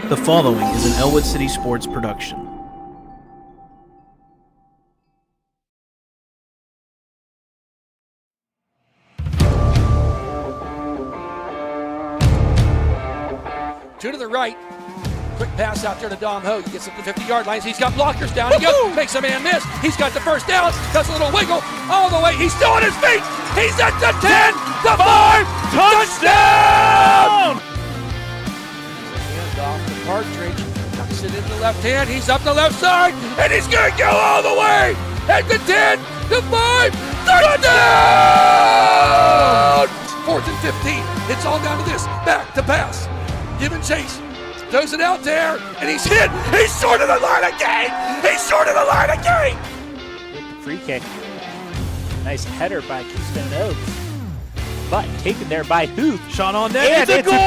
The following is an Ellwood City Sports production. Two to the right. Quick pass out there to Dom Ho. He gets up to 50-yard lines. He's got blockers down. He goes, makes a man miss. He's got the first down. Does a little wiggle all the way. He's still on his feet. He's at the 10, the 5, touchdown! Hand off to Partridge. Tucks it in the left hand. He's up the left side, and he's going to go all the way. At the 10, the 5, touchdown! 4th and 15. It's all down to this. Back to pass. Give and chase. Throws it out there, and he's hit. He's short of the line again. He's short of the line again. Free kick. Nice header by Keystone Oaks. But taken there by Huth. Shot on net. And it's a goal!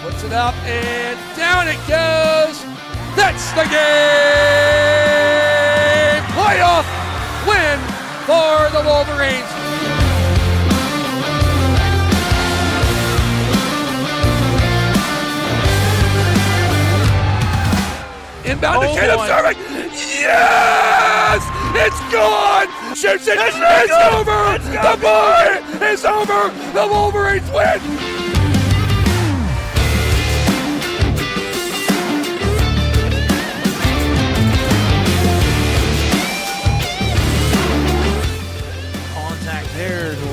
Puts it up, and down it goes. That's the game! Playoff win for the Wolverines. Inbound to Caleb Serving. Yes! It's gone! Shoots it! It's over! The boy is over! The Wolverines win!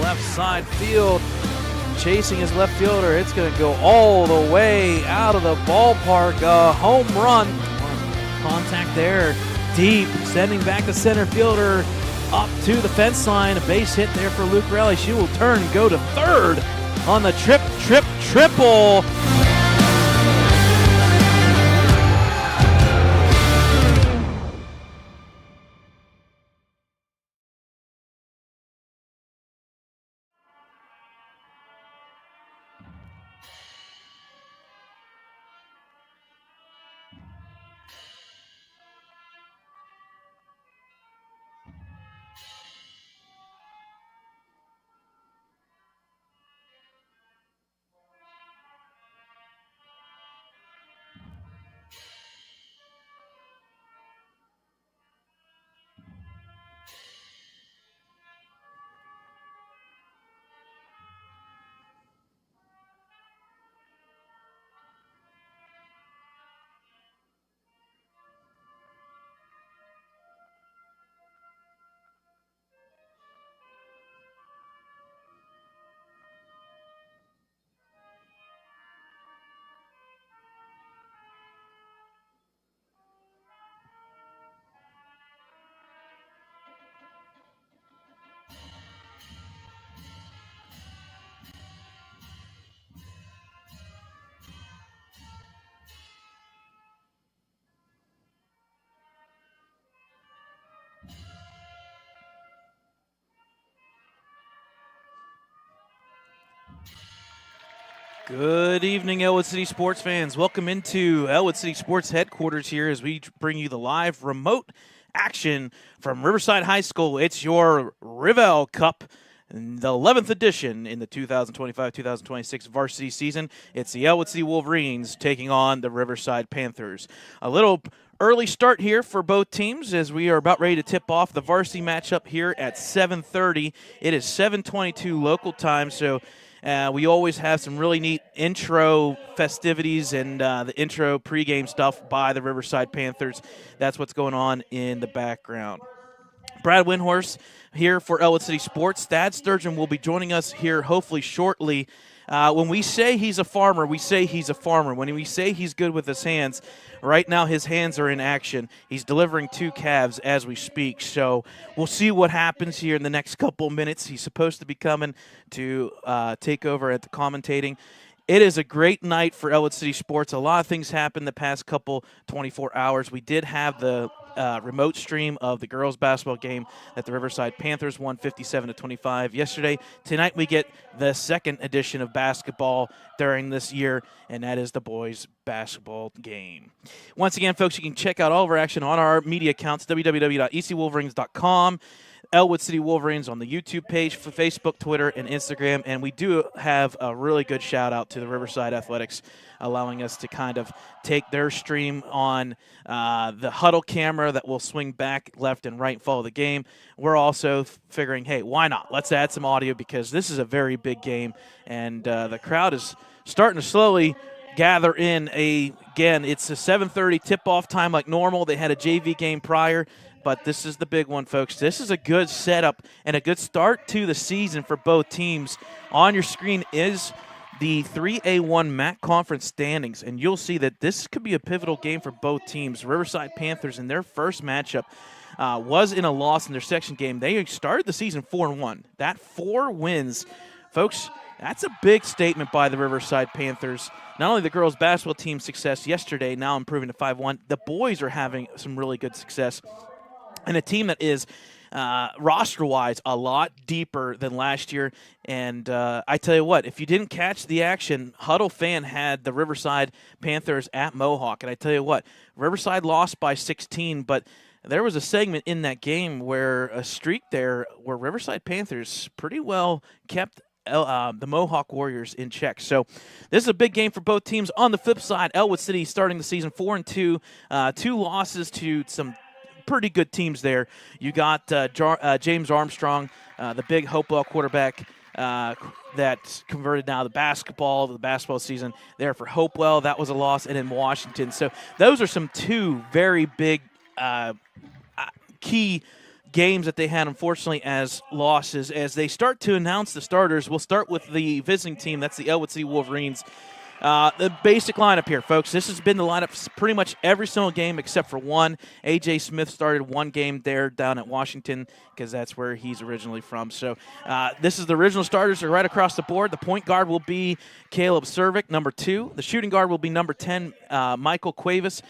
Left side field, chasing his left fielder. It's going to go all the way out of the ballpark. A home run. Contact there, deep, sending back the center fielder up to the fence line. A base hit there for Luke Raleigh. She will turn and go to third on the triple. Good evening, Ellwood City sports fans. Welcome into Ellwood City Sports headquarters here as we bring you the live remote action from Riverside High School. It's your RivEll Cup, the 11th edition in the 2025-2026 varsity season. It's the Ellwood City Wolverines taking on the Riverside Panthers. A little early start here for both teams as we are about ready to tip off the varsity matchup here at 7:30. It is 7:22 local time, so we always have some really neat intro festivities and the intro pregame stuff by the Riverside Panthers. That's what's going on in the background. Brad Windhorse here for Ellwood City Sports. Thad Sturgeon will be joining us here hopefully shortly. When we say he's a farmer, we say he's a farmer. When we say he's good with his hands, right now his hands are in action. He's delivering 2 calves as we speak. So we'll see what happens here in the next couple minutes. He's supposed to be coming to take over at the commentating. It is a great night for Ellwood City Sports. A lot of things happened the past couple 24 hours. We did have the remote stream of the girls basketball game that the Riverside Panthers won 57-25 yesterday. Tonight we get the second edition of basketball during this year, and that is the boys basketball game. Once again, folks, you can check out all of our action on our media accounts, www.ecwolverines.com. Ellwood City Wolverines on the YouTube page for Facebook, Twitter, and Instagram. And we do have a really good shout-out to the Riverside Athletics, allowing us to kind of take their stream on the huddle camera that will swing back left and right and follow the game. We're also figuring, hey, why not? Let's add some audio because this is a very big game, and the crowd is starting to slowly gather in. Again, it's a 7:30 tip-off time like normal. They had a JV game prior. But this is the big one, folks. This is a good setup and a good start to the season for both teams. On your screen is the 3A1 MAC Conference standings, and you'll see that this could be a pivotal game for both teams. Riverside Panthers in their first matchup was in a loss in their section game. They started the season 4-1. That 4 wins, folks, that's a big statement by the Riverside Panthers. Not only the girls' basketball team's success yesterday, now improving to 5-1, the boys are having some really good success. And a team that is roster-wise a lot deeper than last year. And I tell you what, if you didn't catch the action, Huddle Fan had the Riverside Panthers at Mohawk. And I tell you what, Riverside lost by 16, but there was a segment in that game where a streak there where Riverside Panthers pretty well kept the Mohawk Warriors in check. So this is a big game for both teams. On the flip side, Ellwood City starting the season 4-2, 2 losses to some pretty good teams there. You got James Armstrong, the big Hopewell quarterback that converted now the basketball season there for Hopewell. That was a loss, and in Washington. So those are some 2 very big key games that they had, unfortunately, as losses. As they start to announce the starters, we'll start with the visiting team. That's the Ellwood City Wolverines. The basic lineup here, folks. This has been the lineup pretty much every single game except for one. A.J. Smith started one game there down at Washington because that's where he's originally from. So this is the original starters. They're right across the board. The point guard will be Caleb Cervic, number 2. The shooting guard will be number 10, Michael Cuevas.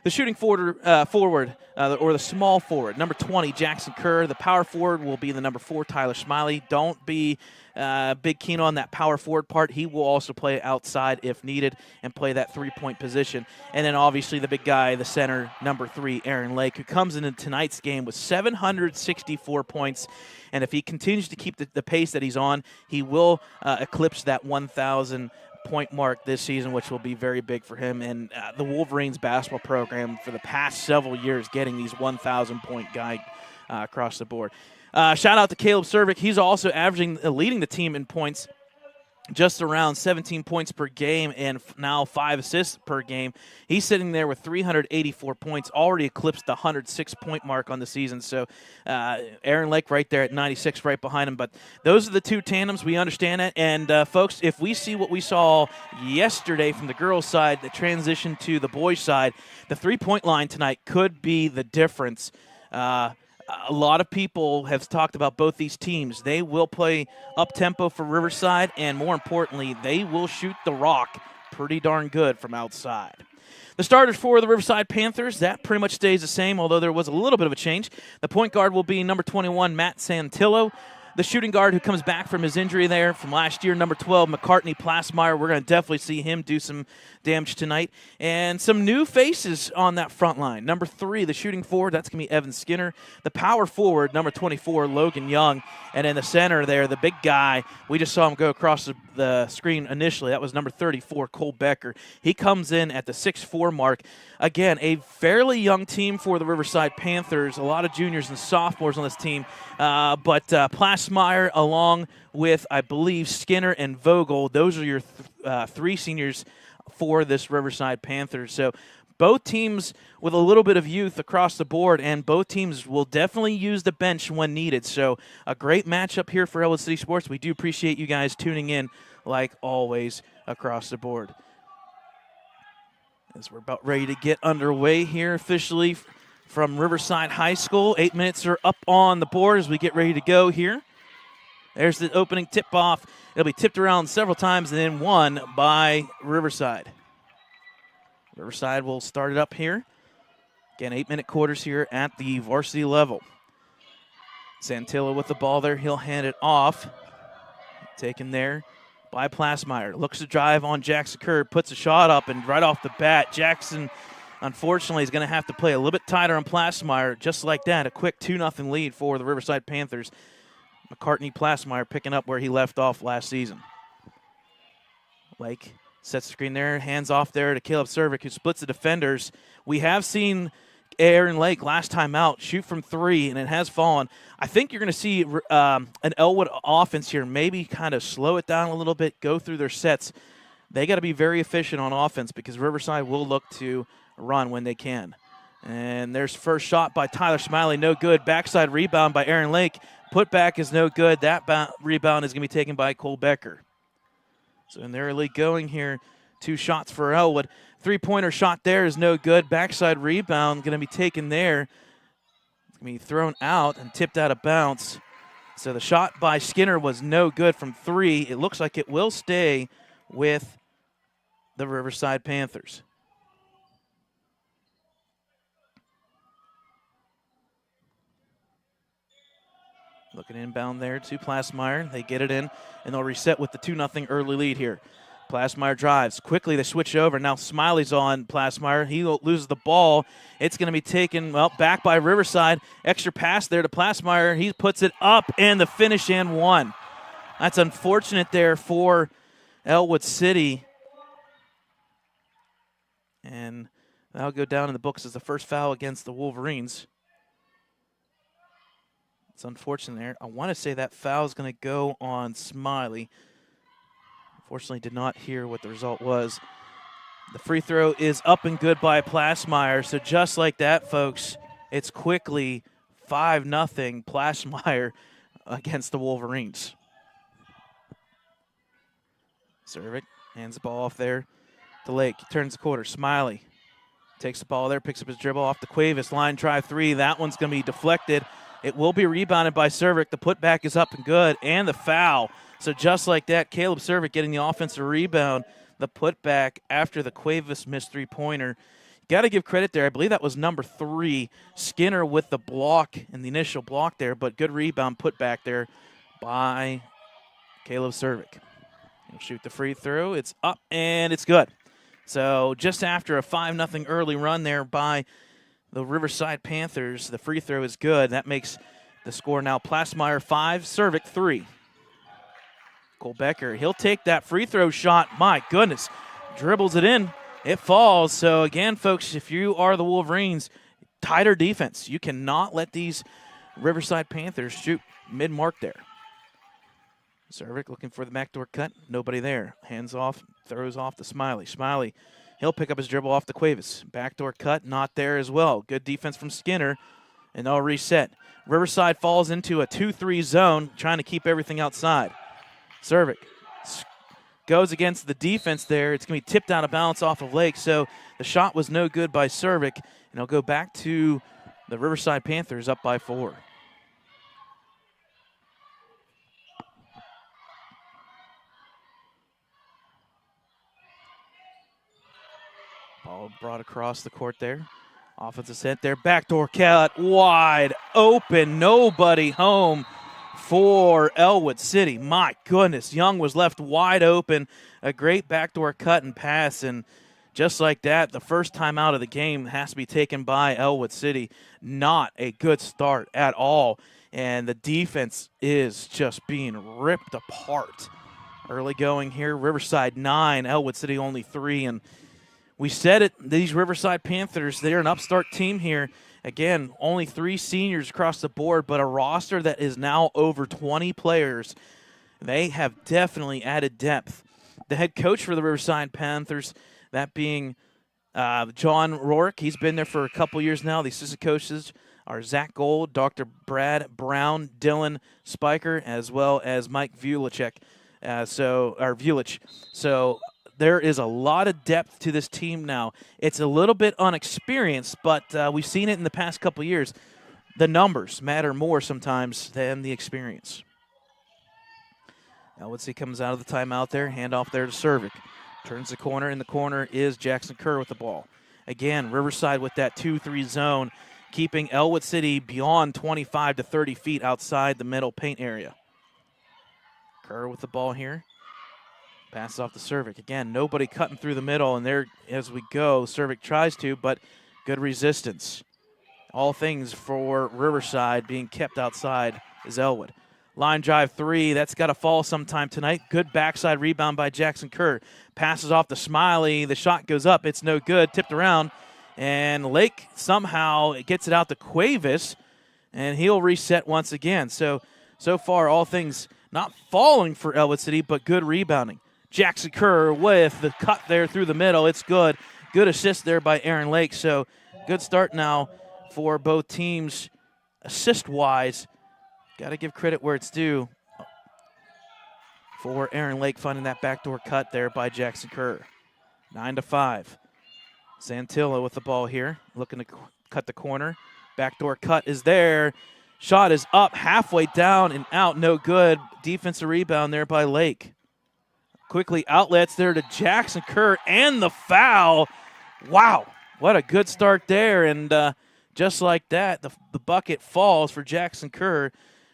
The shooting forward, or the small forward, number 20, Jackson Kerr. The power forward will be the number 4, Tyler Smiley. Don't be big keen on that power forward part. He will also play outside if needed and play that 3-point position. And then obviously the big guy, the center, number 3, Aaron Lake, who comes into tonight's game with 764 points. And if he continues to keep the pace that he's on, he will eclipse that 1,000 point mark this season, which will be very big for him. And the Wolverines basketball program for the past several years getting these 1,000-point guy across the board. Shout out to Caleb Cervic. He's also leading the team in points, just around 17 points per game and now 5 assists per game. He's sitting there with 384 points, already eclipsed the 106-point mark on the season. So Aaron Lake right there at 96 right behind him. But those are the 2 tandems. We understand that. And, folks, if we see what we saw yesterday from the girls' side, the transition to the boys' side, the 3-point line tonight could be the difference. A lot of people have talked about both these teams. They will play up-tempo for Riverside, and more importantly, they will shoot the rock pretty darn good from outside. The starters for the Riverside Panthers, that pretty much stays the same, although there was a little bit of a change. The point guard will be number 21, Matt Santillo. The shooting guard who comes back from his injury there from last year, number 12, McCartney Plasmeyer. We're going to definitely see him do some damage tonight. And some new faces on that front line. Number 3, the shooting forward, that's going to be Evan Skinner. The power forward, number 24, Logan Young. And in the center there, the big guy, we just saw him go across the screen initially. That was number 34, Cole Becker. He comes in at the 6'4" mark. Again, a fairly young team for the Riverside Panthers. A lot of juniors and sophomores on this team. But Plasmeyer along with, I believe, Skinner and Vogel, those are your 3 seniors for this Riverside Panthers. So both teams with a little bit of youth across the board, and both teams will definitely use the bench when needed. So a great matchup here for Ellwood City Sports. We do appreciate you guys tuning in like always across the board. As we're about ready to get underway here officially from Riverside High School. 8 minutes are up on the board as we get ready to go here. There's the opening tip-off. It'll be tipped around several times and then won by Riverside. Riverside will start it up here. Again, 8-minute quarters here at the varsity level. Santilla with the ball there. He'll hand it off. Taken there by Plasmeyer. Looks to drive on Jackson Kerr. Puts a shot up, and right off the bat, Jackson, unfortunately, is going to have to play a little bit tighter on Plasmeyer. Just like that, a quick 2-0 lead for the Riverside Panthers. McCartney Plasmeyer picking up where he left off last season. Lake sets the screen there, hands off there to Caleb Cervic, who splits the defenders. We have seen Aaron Lake last time out shoot from 3, and it has fallen. I think you're going to see an Ellwood offense here maybe kind of slow it down a little bit, go through their sets. They got to be very efficient on offense because Riverside will look to run when they can. And there's first shot by Tyler Smiley, no good. Backside rebound by Aaron Lake. Putback is no good. That rebound is going to be taken by Cole Becker. So in the early going here, 2 shots for Ellwood. 3-pointer shot there is no good. Backside rebound going to be taken there. It's going to be thrown out and tipped out of bounds. So the shot by Skinner was no good from 3. It looks like it will stay with the Riverside Panthers. Looking inbound there to Plasmeyer. They get it in, and they'll reset with the 2-0 early lead here. Plasmeyer drives. Quickly, they switch over. Now Smiley's on Plasmeyer. He loses the ball. It's going to be taken, back by Riverside. Extra pass there to Plasmeyer. He puts it up, and the finish and 1. That's unfortunate there for Ellwood City. And that'll go down in the books as the first foul against the Wolverines. It's unfortunate there. I want to say that foul is going to go on Smiley. Unfortunately, did not hear what the result was. The free throw is up and good by Plasmeyer. So just like that, folks, it's quickly 5-0 Plasmeyer against the Wolverines. Cervic hands the ball off there to Lake. He turns the quarter. Smiley takes the ball there, picks up his dribble off the Cuevas. Line drive 3. That one's going to be deflected. It will be rebounded by Cervic. The putback is up and good, and the foul. So just like that, Caleb Cervic getting the offensive rebound. The putback after the Cuevas missed 3-pointer. Got to give credit there. I believe that was number 3, Skinner with the block in the initial block there, but good rebound putback there by Caleb Cervic. He'll shoot the free throw. It's up, and it's good. So just after a 5-0 early run there by the Riverside Panthers, the free throw is good. That makes the score now Plasmeyer 5, Cervic 3. Cole Becker, he'll take that free throw shot. My goodness, dribbles it in. It falls. So again, folks, if you are the Wolverines, tighter defense. You cannot let these Riverside Panthers shoot mid-mark there. Cervic looking for the backdoor cut. Nobody there. Hands off, throws off to Smiley. Smiley, he'll pick up his dribble off the Cuevas. Backdoor cut, not there as well. Good defense from Skinner, and they'll reset. Riverside falls into a 2-3 zone, trying to keep everything outside. Cervic goes against the defense there. It's going to be tipped out of bounds off of Lake, so the shot was no good by Cervic, and it'll go back to the Riverside Panthers up by 4. Ball brought across the court there. Offensive set there. Backdoor cut. Wide open. Nobody home for Ellwood City. My goodness. Young was left wide open. A great backdoor cut and pass. And just like that, the first time out of the game has to be taken by Ellwood City. Not a good start at all. And the defense is just being ripped apart. Early going here. Riverside 9. Ellwood City only 3. And we said it, these Riverside Panthers, they're an upstart team here. Again, only 3 seniors across the board, but a roster that is now over 20 players. They have definitely added depth. The head coach for the Riverside Panthers, that being John Rourke, he's been there for a couple years now. The assistant coaches are Zach Gold, Dr. Brad Brown, Dylan Spiker, as well as Mike Vulicek. Vulich. So there is a lot of depth to this team now. It's a little bit unexperienced, but we've seen it in the past couple years. The numbers matter more sometimes than the experience. Now, let's see, comes out of the timeout there. Handoff there to Cervic. Turns the corner. In the corner is Jackson Kerr with the ball. Again, Riverside with that 2-3 zone, keeping Ellwood City beyond 25 to 30 feet outside the middle paint area. Kerr with the ball here. Passes off to Cervic. Again, nobody cutting through the middle, and there as we go, Cervic tries to, but good resistance. All things for Riverside being kept outside is Ellwood. Line drive 3, that's got to fall sometime tonight. Good backside rebound by Jackson Kerr. Passes off to Smiley. The shot goes up. It's no good. Tipped around. And Lake somehow gets it out to Cuevas, and he'll reset once again. So far, all things not falling for Ellwood City, but good rebounding. Jackson Kerr with the cut there through the middle. It's good. Good assist there by Aaron Lake. So good start now for both teams assist-wise. Got to give credit where it's due for Aaron Lake finding that backdoor cut there by Jackson Kerr. 9-5. Santillo with the ball here, looking to cut the corner. Backdoor cut is there. Shot is up, halfway down and out, no good. Defensive rebound there by Lake. Quickly outlets there to Jackson Kerr and the foul. Wow, what a good start there. And just like that, the bucket falls for Jackson Kerr.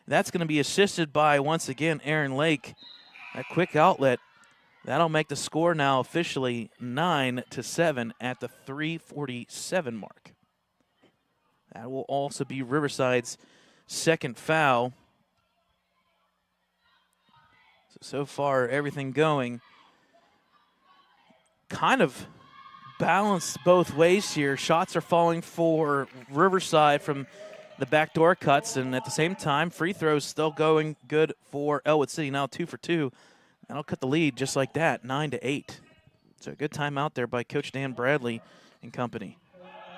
That's going to be assisted by, once again, Aaron Lake. That quick outlet, that'll make the score now officially 9-7 at the 3:47 mark. That will also be Riverside's second foul. So far, everything going kind of balanced both ways here. Shots are falling for Riverside from the backdoor cuts, and at the same time, free throws still going good for Ellwood City. Now 2 for 2. That'll cut the lead just like that, 9-8. So a good timeout there by Coach Dan Bradley and company.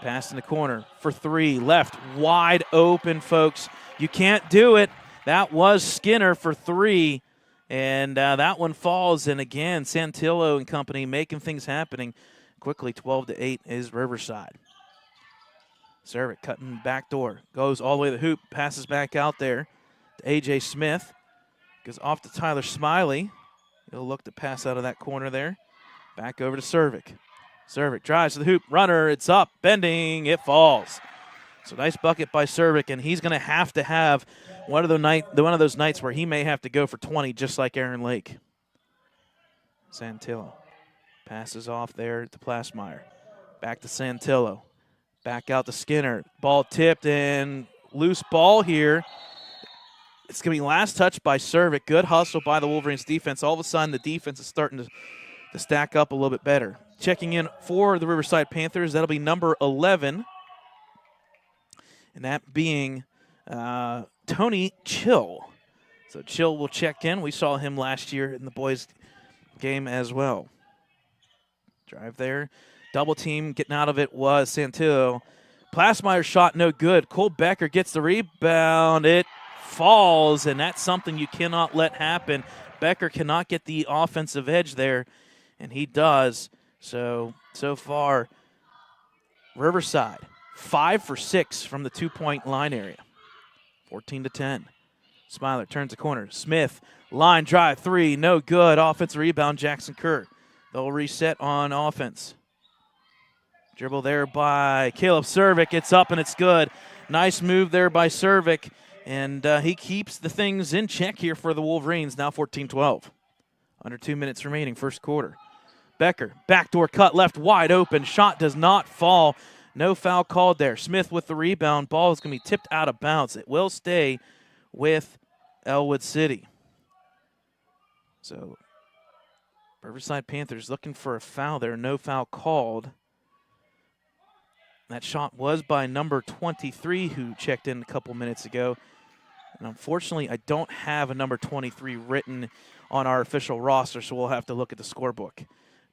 Pass in the corner for 3, left, wide open, folks. You can't do it. That was Skinner for 3. And that one falls, and again, Santillo and company making things happening quickly. 12-8 is Riverside. Cervic cutting back door, goes all the way to the hoop, passes back out there to A.J. Smith. Goes off to Tyler Smiley. He'll look to pass out of that corner there. Back over to Cervic. Cervic drives to the hoop, runner, it's up, bending, it falls. So nice bucket by Cervic, and he's going to have one of those nights where he may have to go for 20, just like Aaron Lake. Santillo passes off there to Plasmeyer. Back to Santillo. Back out to Skinner. Ball tipped and loose ball here. It's going to be last touch by Cervic. Good hustle by the Wolverines defense. All of a sudden, the defense is starting to stack up a little bit better. Checking in for the Riverside Panthers, that'll be number 11. And that being Tony Chill. So Chill will check in. We saw him last year in the boys' game as well. Drive there. Double team getting out of it was Santillo. Plasmeyer's shot no good. Cole Becker gets the rebound. It falls, and that's something you cannot let happen. Becker cannot get the offensive edge there, and he does. So far, Riverside 5 for 6 from the 2-point line area. 14-10. Smiler turns the corner. Smith, line drive 3, no good. Offensive rebound, Jackson Kerr. They'll reset on offense. Dribble there by Caleb Cervic. It's up and it's good. Nice move there by Cervic. And he keeps the things in check here for the Wolverines. Now 14-12. Under 2 minutes remaining, first quarter. Becker, backdoor cut left wide open. Shot does not fall. No foul called there. Smith with the rebound. Ball is going to be tipped out of bounds. It will stay with Ellwood City. So Riverside Panthers looking for a foul there. No foul called. That shot was by number 23 who checked in a couple minutes ago. And unfortunately, I don't have a number 23 written on our official roster, so we'll have to look at the scorebook.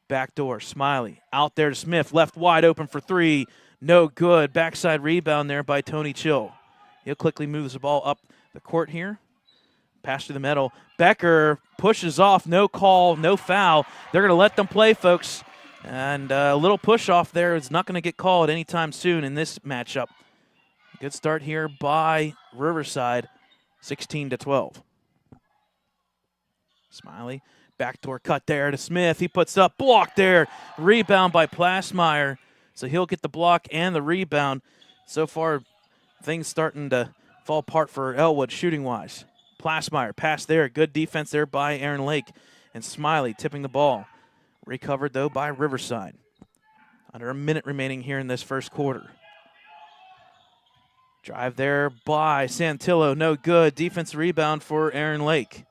Backdoor, Smiley. Out there to Smith. Left wide open for 3. No good. Backside rebound there by Tony Chill. He'll quickly move the ball up the court here. Pass to the middle. Becker pushes off. No call, no foul. They're going to let them play, folks. And a little push off there is not going to get called anytime soon in this matchup. Good start here by Riverside, 16-12. Smiley, backdoor cut there to Smith. He puts up, blocked there. Rebound by Plasmeyer. so he'll get the block and the rebound. So far, things starting to fall apart for Ellwood shooting-wise. Plasmeyer, pass there. Good defense there by Aaron Lake. And Smiley tipping the ball. Recovered, though, by Riverside. Under a minute remaining here in this first quarter. Drive there by Santillo. No good. Defensive rebound for Aaron Lake.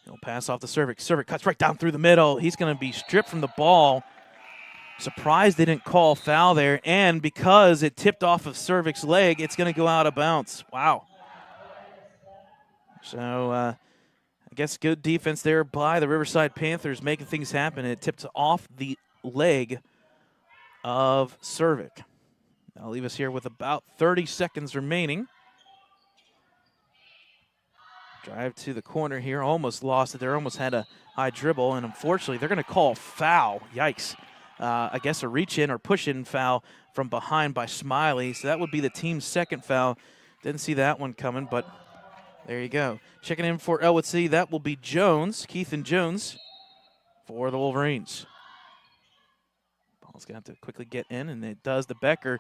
He'll pass off to Cervic. Cervic cuts right down through the middle. He's going to be stripped from the ball. Surprised they didn't call foul there. And because it tipped off of Cervic's leg, it's going to go out of bounds. Wow. So I guess good defense there by the Riverside Panthers, making things happen. It tipped off the leg of Cervic. That'll leave us here with about 30 seconds remaining. Drive to the corner here. Almost lost it there. Almost had a high dribble. And unfortunately, they're going to call foul. Yikes. I guess a reach-in or push-in foul from behind by Smiley. So that would be the team's second foul. Didn't see that one coming, but there you go. Checking in for Ellwood City, that will be Jones, Keithan Jones, for the Wolverines. Ball's going to have to quickly get in, and it does to Becker.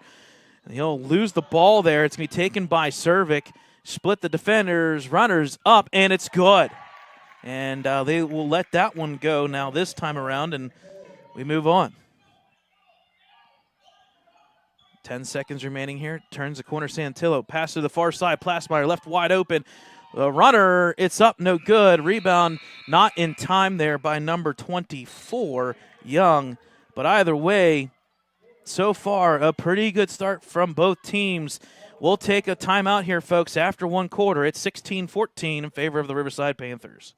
And he'll lose the ball there. It's going to be taken by Cervic. Split the defenders, runners up, and it's good. And they will let that one go now this time around, and we move on. 10 seconds remaining here. Turns the corner, Santillo. Pass to the far side. Plasmeyer left wide open. The runner, it's up, no good. Rebound not in time there by number 24, Young. But either way, so far, a pretty good start from both teams. We'll take a timeout here, folks, after one quarter. It's 16-14 in favor of the Riverside Panthers.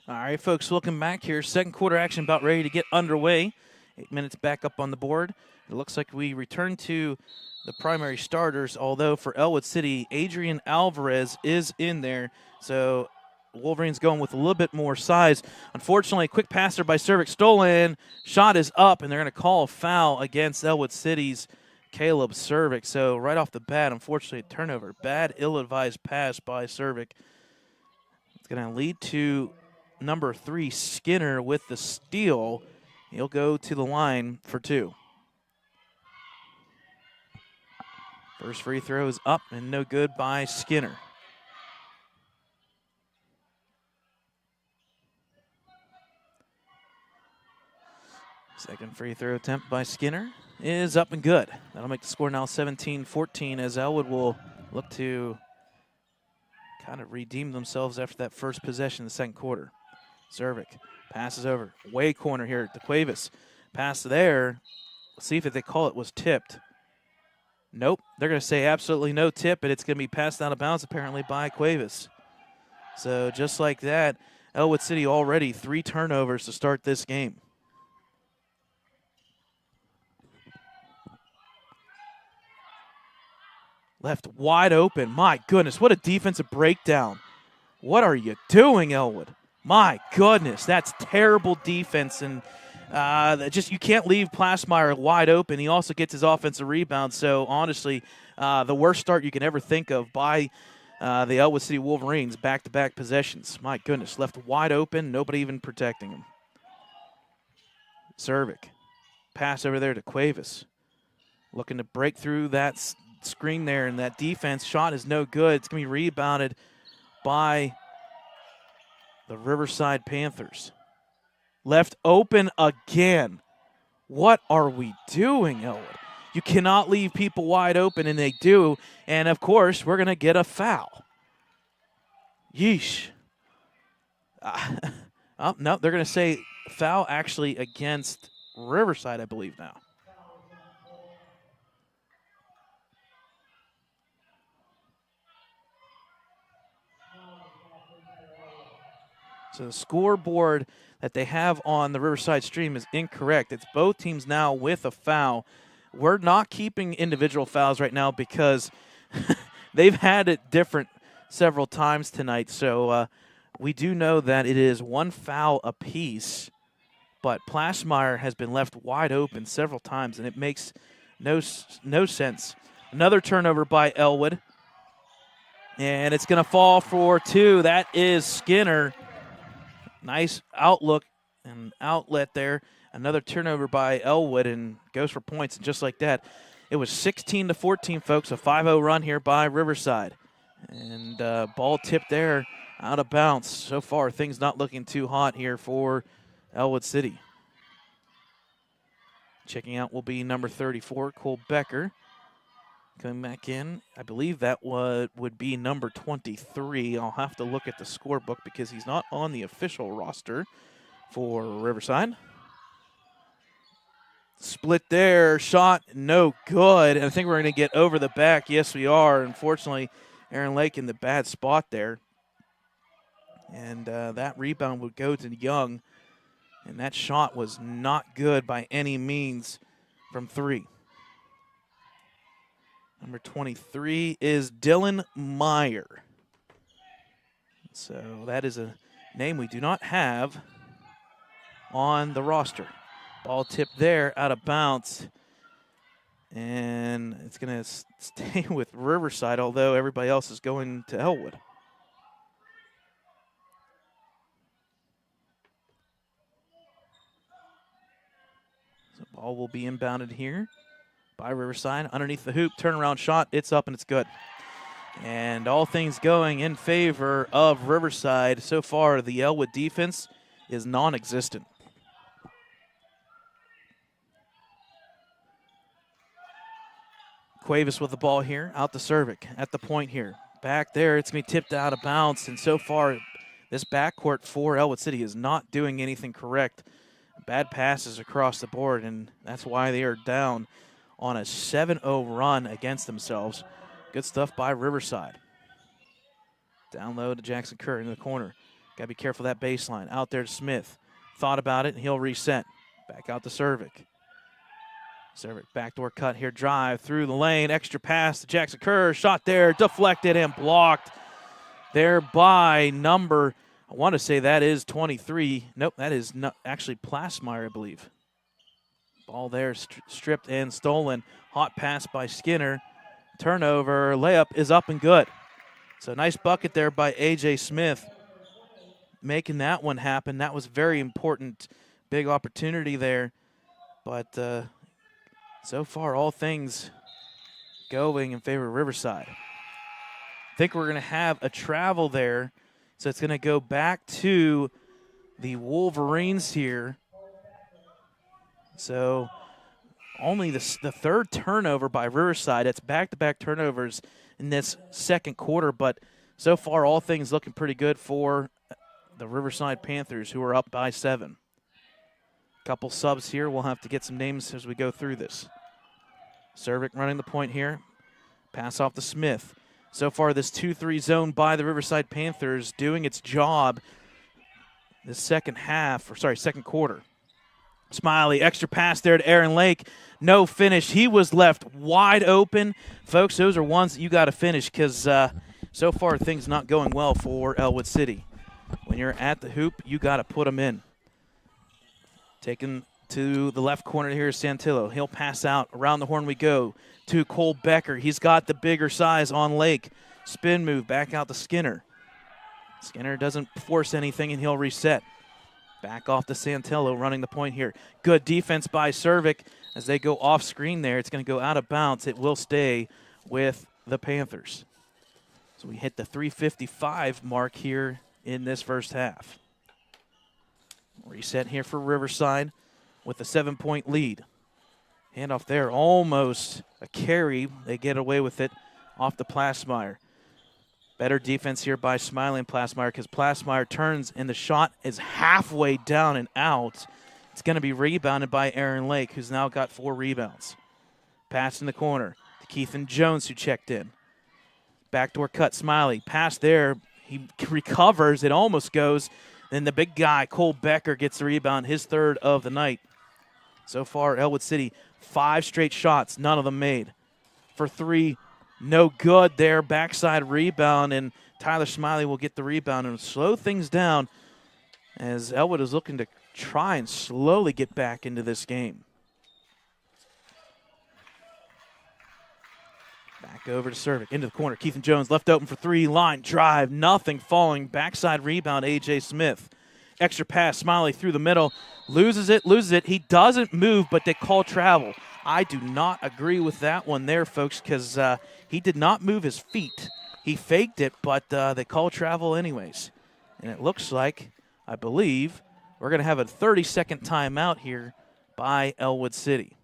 All right, folks, welcome back here. Second quarter action about ready to get underway. 8 minutes back up on the board. It looks like we return to the primary starters, although for Ellwood City, Adrian Alvarez is in there. So Wolverines going with a little bit more size. Unfortunately, quick passer by Cervic stolen. Shot is up, and they're going to call a foul against Ellwood City's Caleb Cervic. So right off the bat, unfortunately, a turnover. Bad, ill-advised pass by Cervic. It's going to lead to number 3, Skinner, with the steal. He'll go to the line for 2. First free throw is up and no good by Skinner. Second free throw attempt by Skinner is up and good. That'll make the score now 17-14 as Ellwood will look to kind of redeem themselves after that first possession in the second quarter. Cervic passes over. Way corner here to Cuevas. Pass there. Let's see if they call it was tipped. Nope. They're going to say absolutely no tip, but it's going to be passed out of bounds apparently by Cuevas. So just like that, Ellwood City already 3 turnovers to start this game. Left wide open. My goodness, what a defensive breakdown. What are you doing, Ellwood? My goodness, that's terrible defense, and just you can't leave Plasmeyer wide open. He also gets his offensive rebound, so honestly, the worst start you can ever think of by the Ellwood City Wolverines, back-to-back possessions. My goodness, left wide open, nobody even protecting him. Cervic, pass over there to Cuevas. Looking to break through that screen there, and that defense shot is no good. It's going to be rebounded by the Riverside Panthers. Left open again. What are we doing, Ellwood? You cannot leave people wide open, and they do. And, of course, we're going to get a foul. Yeesh. Oh, no, they're going to say foul actually against Riverside, I believe now. So the scoreboard that they have on the Riverside stream is incorrect. It's both teams now with a foul. We're not keeping individual fouls right now because they've had it different several times tonight. So we do know that it is one foul apiece, but Plaschmeyer has been left wide open several times, and it makes no sense. Another turnover by Ellwood, and it's going to fall for 2. That is Skinner. Nice outlook and outlet there. Another turnover by Ellwood, and goes for points. And just like that, it was 16-14, folks. A 5-0 run here by Riverside. And ball tipped there out of bounds. So far, things not looking too hot here for Ellwood City. Checking out will be number 34, Cole Becker. Coming back in, I believe that would be number 23. I'll have to look at the scorebook because he's not on the official roster for Riverside. Split there, shot, no good. And I think we're going to get over the back. Yes, we are. Unfortunately, Aaron Lake in the bad spot there. And that rebound would go to Young. And that shot was not good by any means from 3. Number 23 is Dylan Meyer. So that is a name we do not have on the roster. Ball tipped there, out of bounds. And it's going to stay with Riverside, although everybody else is going to Ellwood. So ball will be inbounded here by Riverside. Underneath the hoop, turnaround shot, it's up and it's good. And all things going in favor of Riverside. So far, the Ellwood defense is non-existent. Cuevas with the ball here, out to Cervic at the point here. Back there, it's going to be tipped out of bounds. And so far, this backcourt for Ellwood City is not doing anything correct. Bad passes across the board, and that's why they are down on a 7-0 run against themselves. Good stuff by Riverside. Down low to Jackson Kerr in the corner. Got to be careful of that baseline. Out there to Smith. Thought about it, and he'll reset. Back out to Cervic. Cervic backdoor cut here. Drive through the lane. Extra pass to Jackson Kerr. Shot there. Deflected and blocked there by number, I want to say that is 23. Nope, that is not actually Plaschmeyer, I believe. Ball there, stripped and stolen. Hot pass by Skinner. Turnover, layup is up and good. So nice bucket there by A.J. Smith. Making that one happen. That was very important. Big opportunity there. But so far, all things going in favor of Riverside. I think we're going to have a travel there. So it's going to go back to the Wolverines here. So only the third turnover by Riverside. It's back-to-back turnovers in this second quarter, but so far all things looking pretty good for the Riverside Panthers, who are up by 7. Couple subs here. We'll have to get some names as we go through this. Cervic running the point here. Pass off to Smith. So far this 2-3 zone by the Riverside Panthers doing its job this second quarter. Smiley, extra pass there to Aaron Lake. No finish. He was left wide open. Folks, those are ones that you got to finish because so far things not going well for Ellwood City. When you're at the hoop, you got to put them in. Taken to the left corner here is Santillo. He'll pass out. Around the horn we go to Cole Becker. He's got the bigger size on Lake. Spin move back out to Skinner. Skinner doesn't force anything, and he'll reset. Back off to Santillo running the point here. Good defense by Cervic as they go off screen there. It's going to go out of bounds. It will stay with the Panthers. So we hit the 3:55 mark here in this first half. Reset here for Riverside with a 7-point lead. Handoff there, almost a carry. They get away with it off the Plasmeyer. Better defense here by Smiley and Plasmeyer because Plasmeyer turns and the shot is halfway down and out. It's going to be rebounded by Aaron Lake, who's now got 4 rebounds. Pass in the corner to Keithan Jones, who checked in. Backdoor cut, Smiley. Pass there. He recovers. It almost goes. Then the big guy, Cole Becker, gets the rebound, his 3rd of the night. So far, Ellwood City, 5 straight shots, none of them made. For 3, no good there. Backside rebound, and Tyler Smiley will get the rebound and slow things down as Ellwood is looking to try and slowly get back into this game. Back over to Cervic, into the corner. Keithan Jones left open for 3, line drive, nothing falling. Backside rebound, A.J. Smith. Extra pass, Smiley through the middle, loses it. He doesn't move, but they call travel. I do not agree with that one there, folks, because he did not move his feet. He faked it, but they call travel anyways. And it looks like, I believe, we're going to have a 30-second timeout here by Ellwood City.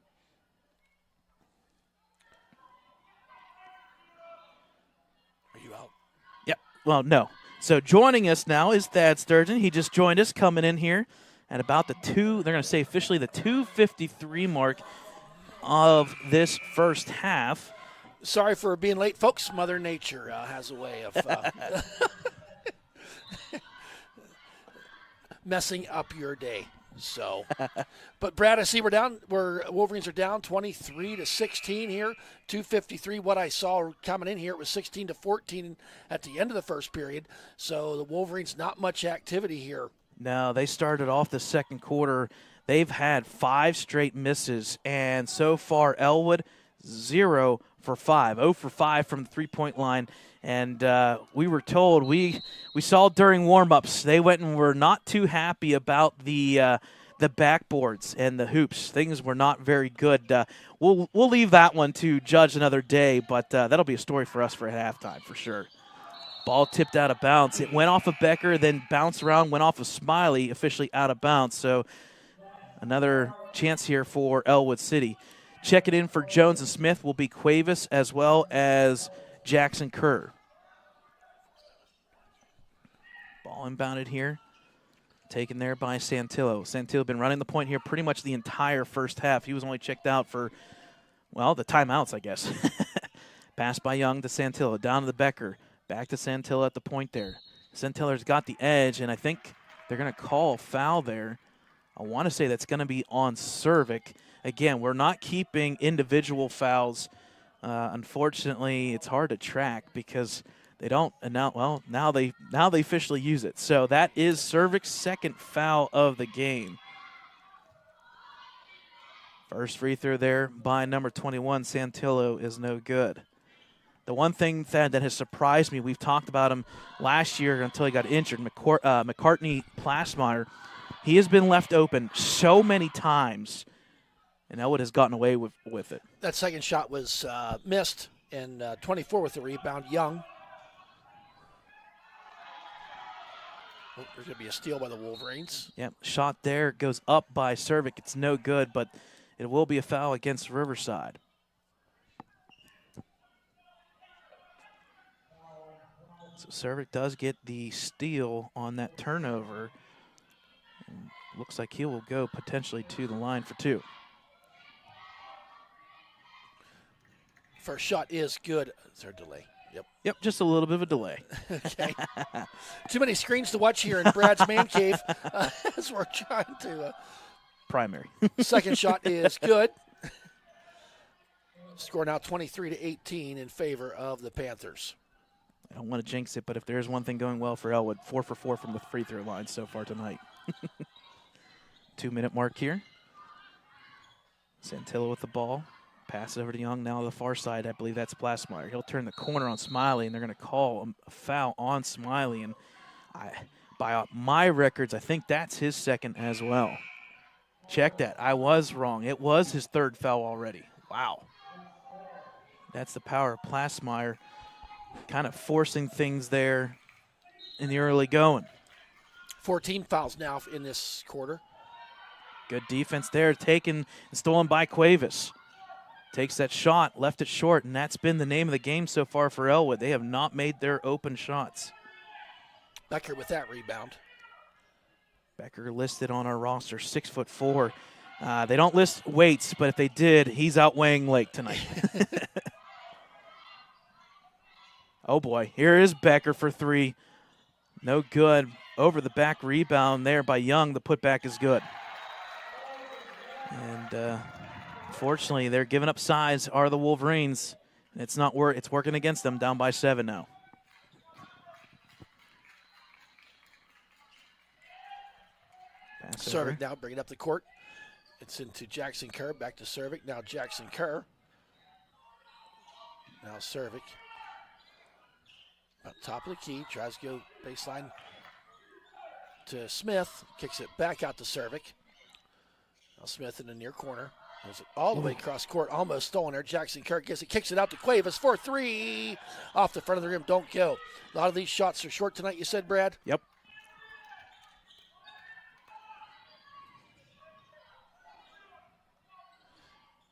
Are you out? Yep. Well, no. So joining us now is Thad Sturgeon. He just joined us coming in here at about the they're going to say officially the 2:53 mark of this first half. Sorry for being late, folks. Mother Nature has a way of messing up your day. So, but Brad, I see Wolverines are down 23-16 here, 2:53. What I saw coming in here, it was 16-14 at the end of the first period. So the Wolverines, not much activity here. No, they started off the second quarter. They've had 5 straight misses, and so far Ellwood 0 for 5, 0 for 5 from the 3-point line. And we were told, we saw during warm-ups, they went and were not too happy about the backboards and the hoops. Things were not very good. We'll leave that one to judge another day, but that'll be a story for us for halftime for sure. Ball tipped out of bounds. It went off of Becker, then bounced around, went off of Smiley, officially out of bounds. So another chance here for Ellwood City. Check it in for Jones and Smith will be Cuevas as well as Jackson Kerr. Ball inbounded here. Taken there by Santillo. Santillo been running the point here pretty much the entire first half. He was only checked out for, well, the timeouts, I guess. Pass by Young to Santillo. Down to the Becker. Back to Santillo at the point there. Santillo's got the edge, and I think they're going to call a foul there. I want to say that's going to be on Cervic. Again, we're not keeping individual fouls. Unfortunately, it's hard to track because they don't announce. Well, now they officially use it. So that is Cervic's second foul of the game. First free throw there by number 21, Santillo, is no good. The one thing that has surprised me, we've talked about him last year until he got injured, McCartney Plasmeyer. He has been left open so many times, and Ellwood has gotten away with it. That second shot was missed, and 24 with the rebound, Young. Oh, there's going to be a steal by the Wolverines. Yep, shot there goes up by Cervic. It's no good, but it will be a foul against Riverside. So Cervic does get the steal on that turnover. And looks like he will go potentially to the line for 2. First shot is good. Is there a delay? Yep, just a little bit of a delay. Okay. Too many screens to watch here in Brad's man cave as we're trying to. Primary. Second shot is good. Score now 23-18 in favor of the Panthers. I don't want to jinx it, but if there's one thing going well for Ellwood, 4 for 4 from the free throw line so far tonight. 2-minute mark here. Santillo with the ball. Pass it over to Young. Now on the far side, I believe that's Plasmeyer. He'll turn the corner on Smiley, and they're going to call a foul on Smiley. And by my records, I think that's his second as well. Check that. I was wrong. It was his third foul already. Wow. That's the power of Plasmeyer, kind of forcing things there in the early going. 14 fouls now in this quarter. Good defense there, taken and stolen by Cuevas. takes that shot, left it short, and that's been the name of the game so far for Ellwood. They have not made their open shots. Becker with that rebound. Becker listed on our roster, 6'4". They don't list weights, but if they did, he's outweighing Lake tonight. Oh, boy. Here is Becker for three. No good. Over the back rebound there by Young. The putback is good. And fortunately, they're giving up size, are the Wolverines. It's not it's working against them, down by 7 now. Cervic now bringing up the court. It's into Jackson Kerr, back to Cervic. Now Jackson Kerr. Now Cervic. Up top of the key, tries to go baseline to Smith. Kicks it back out to Cervic. Now Smith in the near corner. Goes it all the way across court, almost stolen there. Jackson Kerr gets it, kicks it out to Cuevas for three. Off the front of the rim, don't go. A lot of these shots are short tonight, you said, Brad? Yep.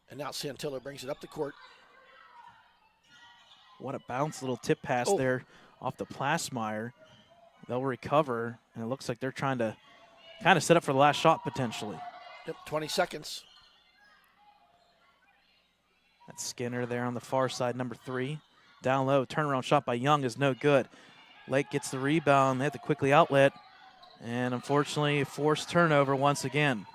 And now Santillo brings it up the court. What a bounce, little tip pass there off the Plasmeyer. They'll recover, and it looks like they're trying to kind of set up for the last shot potentially. Yep, 20 seconds. That's Skinner there on the far side, number 3. Down low, turnaround shot by Young is no good. Lake gets the rebound. They have to quickly outlet, and unfortunately, a forced turnover once again.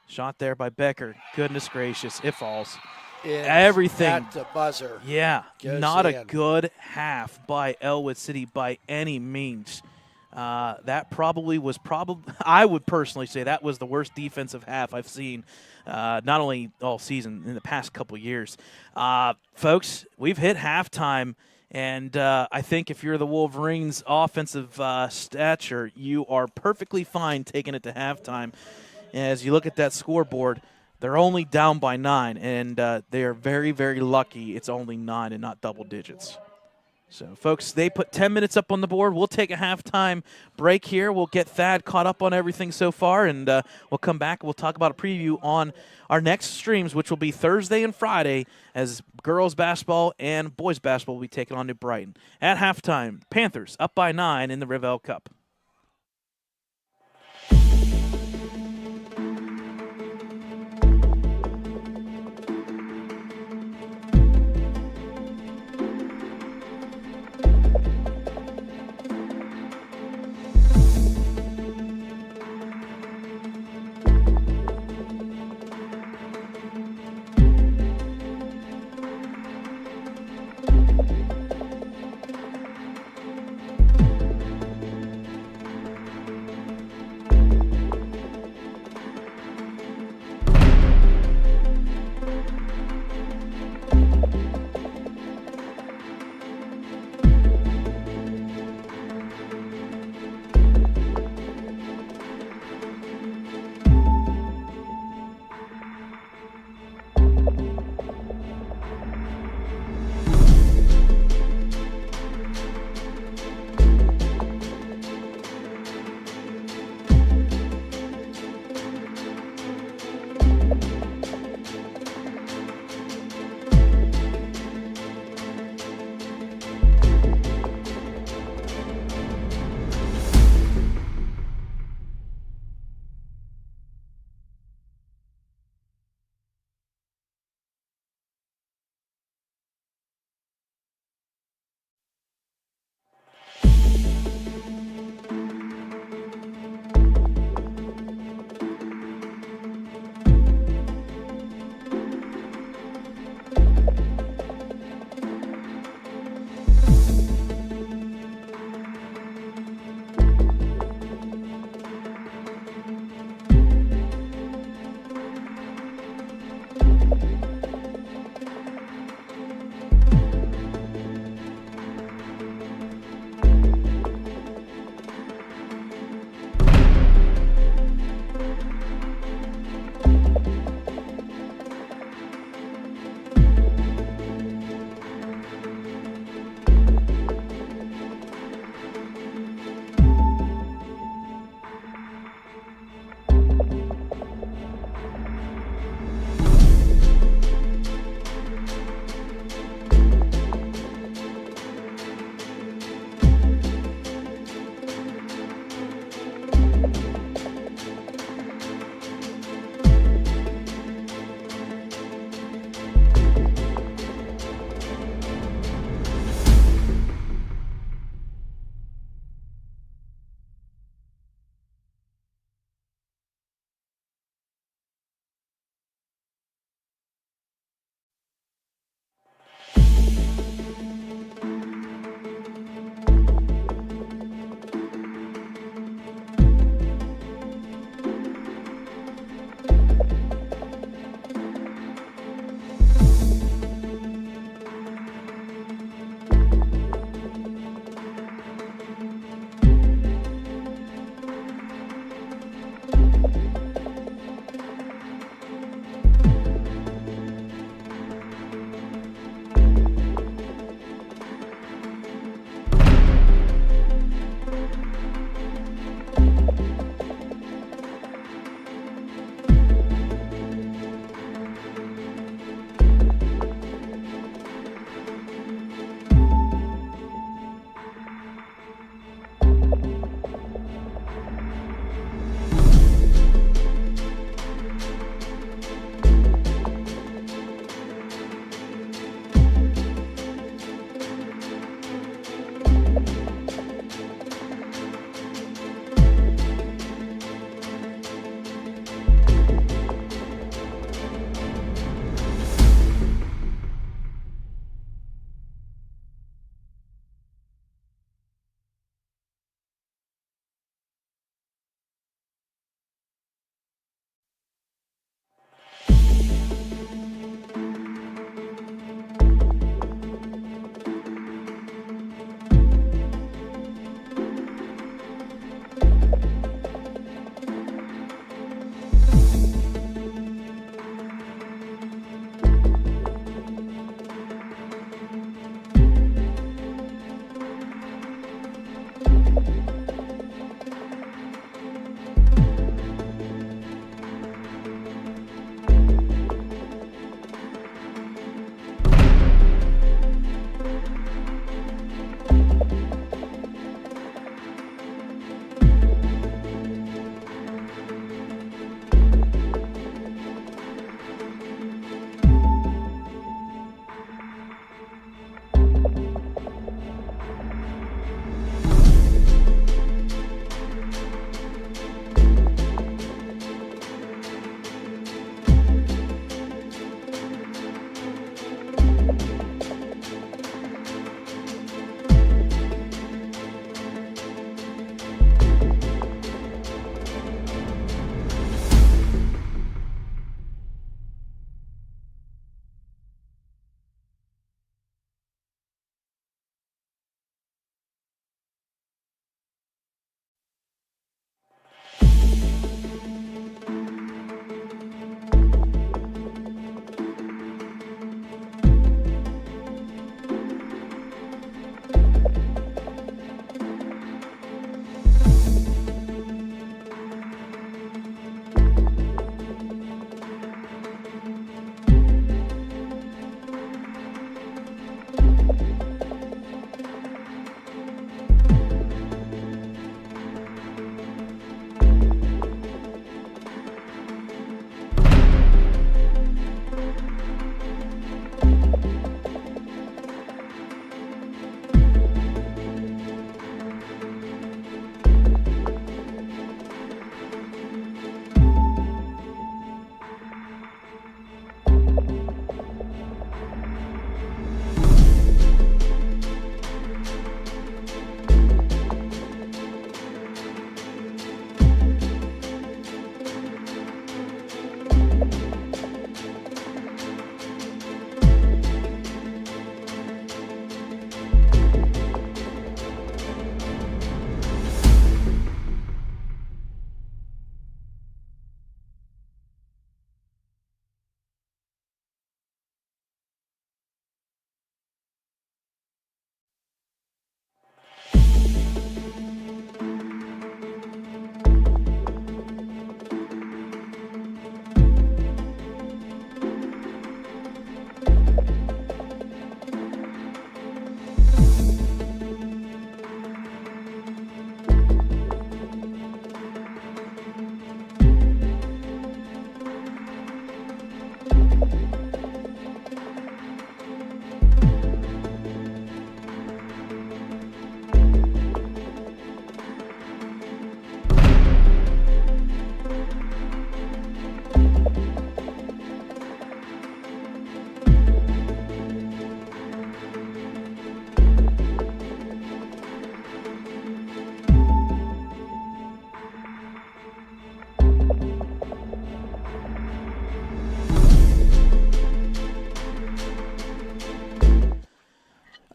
Shot there by Becker. Goodness gracious, it falls. Everything at the buzzer. Yeah, not in. A good half by Ellwood City by any means. That probably was I would personally say that was the worst defensive half I've seen, not only all season, in the past couple years. Folks, we've hit halftime, and I think if you're the Wolverines' offensive stature, you are perfectly fine taking it to halftime. As you look at that scoreboard, they're only down by 9, and they are very, very lucky it's only 9 and not double digits. So, folks, they put 10 minutes up on the board. We'll take a halftime break here. We'll get Thad caught up on everything so far, and we'll come back. We'll talk about a preview on our next streams, which will be Thursday and Friday, as girls basketball and boys basketball will be taking on New Brighton. At halftime, Panthers up by 9 in the RivEll Cup.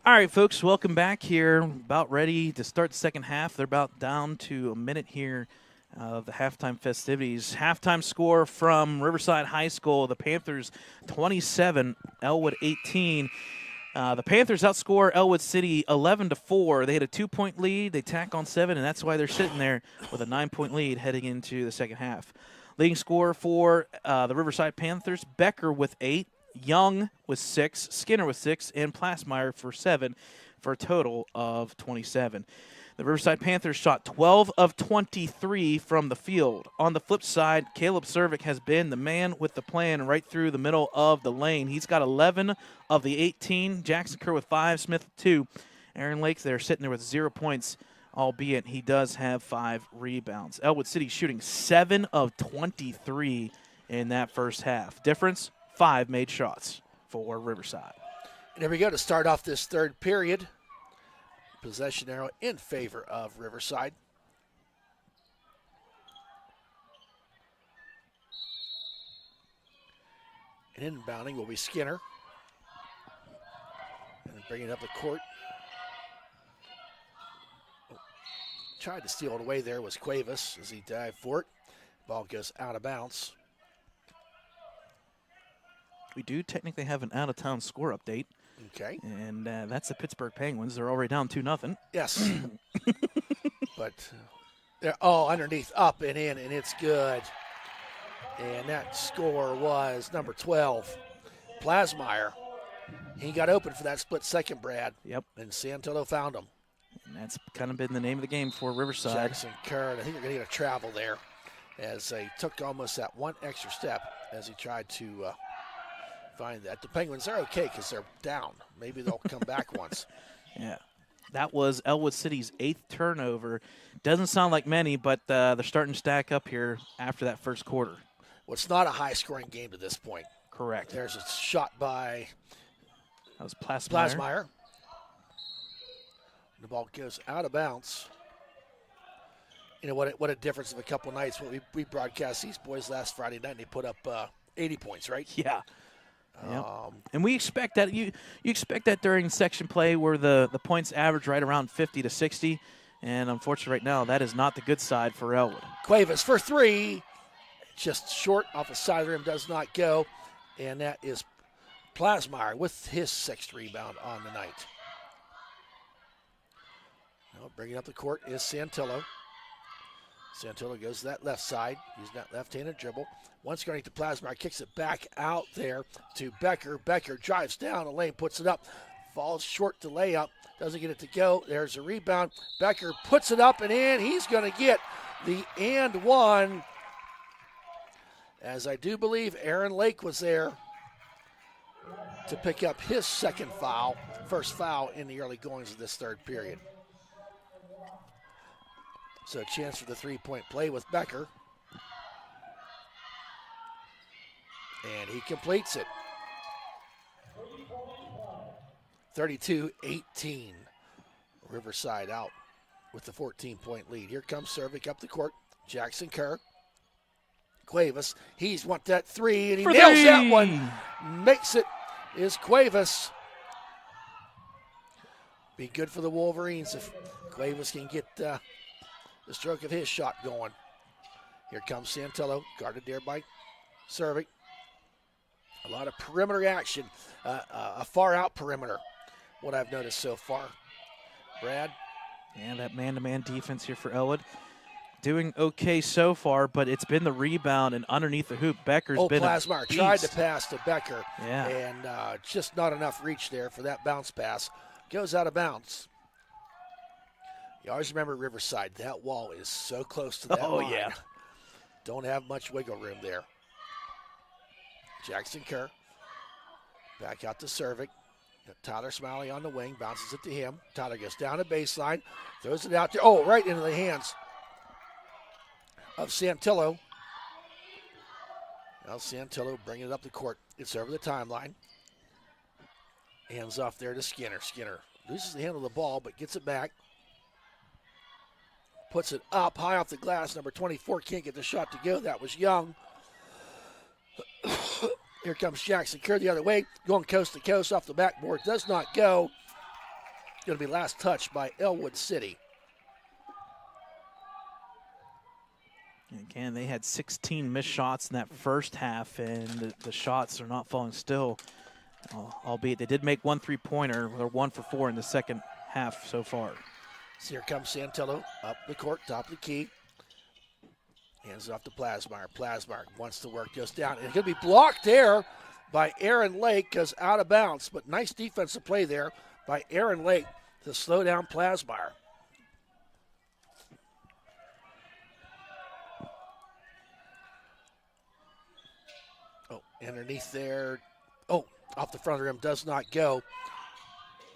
All right, folks, welcome back here. About ready to start the second half. They're about down to a minute here of the halftime festivities. Halftime score from Riverside High School, the Panthers 27, Ellwood 18. The Panthers outscore Ellwood City 11-4. They had a 2-point lead. They tack on 7, and that's why they're sitting there with a 9-point lead heading into the second half. Leading scorer for the Riverside Panthers, Becker with 8. Young with 6, Skinner with 6, and Plasmeyer for 7 for a total of 27. The Riverside Panthers shot 12 of 23 from the field. On the flip side, Caleb Cervic has been the man with the plan right through the middle of the lane. He's got 11 of the 18. Jackson Kerr with 5, Smith with 2. Aaron Lakes there sitting there with 0 points, albeit he does have 5 rebounds. Ellwood City shooting 7 of 23 in that first half. Difference? 5 made shots for Riverside. And here we go to start off this third period. Possession arrow in favor of Riverside. And inbounding will be Skinner. And bringing up the court. Tried to steal it away there was Cuevas as he dived for it. Ball goes out of bounds. We do technically have an out-of-town score update. Okay. And that's the Pittsburgh Penguins. They're already down 2-0. Yes. But they're all underneath, up and in, and it's good. And that score was number 12, Plasmeyer. He got open for that split second, Brad. Yep. And Santillo found him. And that's kind of been the name of the game for Riverside. Jackson Kerr, I think they're going to get a travel there as they took almost that one extra step as he tried to find that. The Penguins are okay because they're down. Maybe they'll come back once. Yeah. That was Ellwood City's 8th turnover. Doesn't sound like many, but they're starting to stack up here after that first quarter. Well, it's not a high-scoring game to this point. Correct. There's a shot by that was Plasmeyer. Plasmeyer. The ball goes out of bounds. You know, what a difference of a couple nights. We broadcast these boys last Friday night, and they put up 80 points, right? Yeah. Yep. And we expect that you expect that during section play where the points average right around 50 to 60, and unfortunately right now that is not the good side for Ellwood. Cuevas for 3, just short off the side of the rim, does not go, and that is Plasmeyer with his 6th rebound on the night. Now bringing up the court is Santillo. Santillo goes to that left side, using that left-handed dribble. Once going to Plasmeyer, kicks it back out there to Becker. Becker drives down the lane, puts it up, falls short to layup, doesn't get it to go. There's a rebound. Becker puts it up and in. He's going to get the and one, as I do believe Aaron Lake was there to pick up his second foul, first foul in the early goings of this third period. So a chance for the three-point play with Becker. And he completes it. 32-18. Riverside out with the 14-point lead. Here comes Cervic up the court. Jackson Kerr. Cuevas. He's want that 3, and he nails that one. Makes it is Cuevas. Be good for the Wolverines if Cuevas can get the stroke of his shot going. Here comes Santillo, guarded there by Cervic. A lot of perimeter action, a far out perimeter, what I've noticed so far. Brad? And that man-to-man defense here for Ellwood. Doing okay so far, but it's been the rebound and underneath the hoop. Becker's been Plasmeyer tried to pass to Becker, yeah, and just not enough reach there for that bounce pass. Goes out of bounds. You always remember Riverside. That wall is so close to that line. Yeah. Don't have much wiggle room there. Jackson Kerr. Back out to Cervic. Got Tyler Smiley on the wing. Bounces it to him. Tyler gets down the baseline. Throws it out there. Oh, right into the hands of Santillo. Now Santillo bringing it up the court. It's over the timeline. Hands off there to Skinner. Skinner loses the handle of the ball, but gets it back. Puts it up high off the glass. Number 24 can't get the shot to go. That was Young. Here comes Jackson Kerr the other way. Going coast to coast off the backboard. Does not go. going to be last touched by Ellwood City. Again, they had 16 missed shots in that first half, and the shots are not falling still, albeit they did make 1 3-pointer. They're 1 for 4 in the second half so far. So here comes Santillo up the court, top of the key. Hands off to Plasmeyer. Plasmeyer wants to work, goes down. And it's going to be blocked there by Aaron Lake, goes out of bounds. But nice defensive play there by Aaron Lake to slow down Plasmeyer. Oh, underneath there. Oh, off the front of the rim, does not go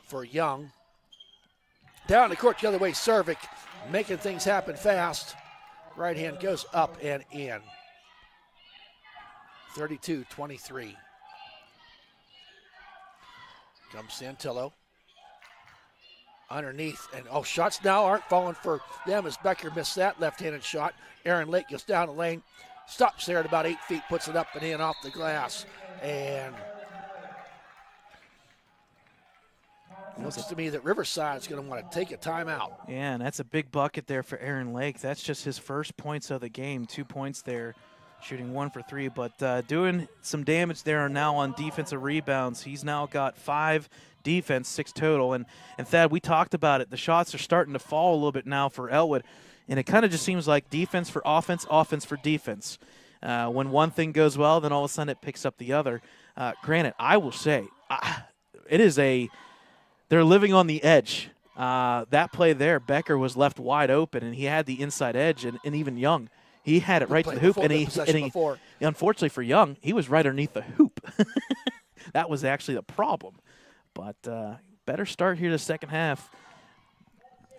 for Young. Down the court the other way, Servik making things happen fast. Right hand goes up and in. 32-23. Comes Santillo. Underneath, and shots now aren't falling for them as Becker missed that left-handed shot. Aaron Lake goes down the lane, stops there at about 8 feet, puts it up and in off the glass. And it looks to me that Riverside is going to want to take a timeout. Yeah, and that's a big bucket there for Aaron Lake. That's just his first points of the game. 2 points there, shooting 1 for 3. But doing some damage there now on defensive rebounds. He's now got 5 defense, 6 total. And Thad, we talked about it. The shots are starting to fall a little bit now for Ellwood. And it kind of just seems like defense for offense, offense for defense. When one thing goes well, then all of a sudden it picks up the other. Granted, I will say, it is they're living on the edge. That play there, Becker was left wide open, and he had the inside edge, and even Young, he had it right to the hoop. And he unfortunately for Young, he was right underneath the hoop. That was actually the problem. But better start here the second half.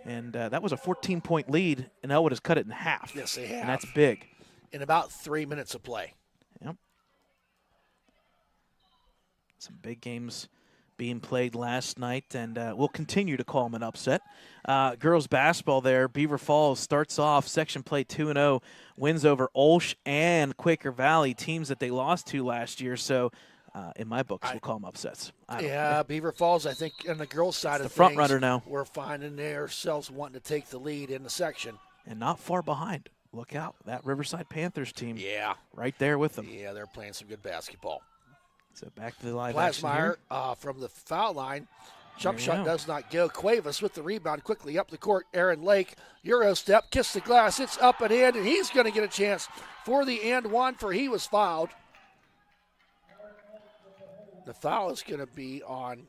And that was a 14-point lead, and Ellwood has cut it in half. Yes, they have. And that's big. In about 3 minutes of play. Yep. Some big games being played last night, and we'll continue to call them an upset. Girls basketball there, Beaver Falls starts off section play 2-0, wins over Olsh and Quaker Valley, teams that they lost to last year. So in my books, we'll call them upsets. Beaver Falls, I think, on the girls' side of the things, front runner now. We're finding ourselves wanting to take the lead in the section. And not far behind. Look out, that Riverside Panthers team. Yeah. Right there with them. Yeah, they're playing some good basketball. So back to the live action Plasmeyer here. from the foul line. Jump shot does not go. Cuevas with the rebound quickly up the court. Aaron Lake, Euro step, kiss the glass. It's up and in, and he's going to get a chance for the and one, for he was fouled. The foul is going to be on,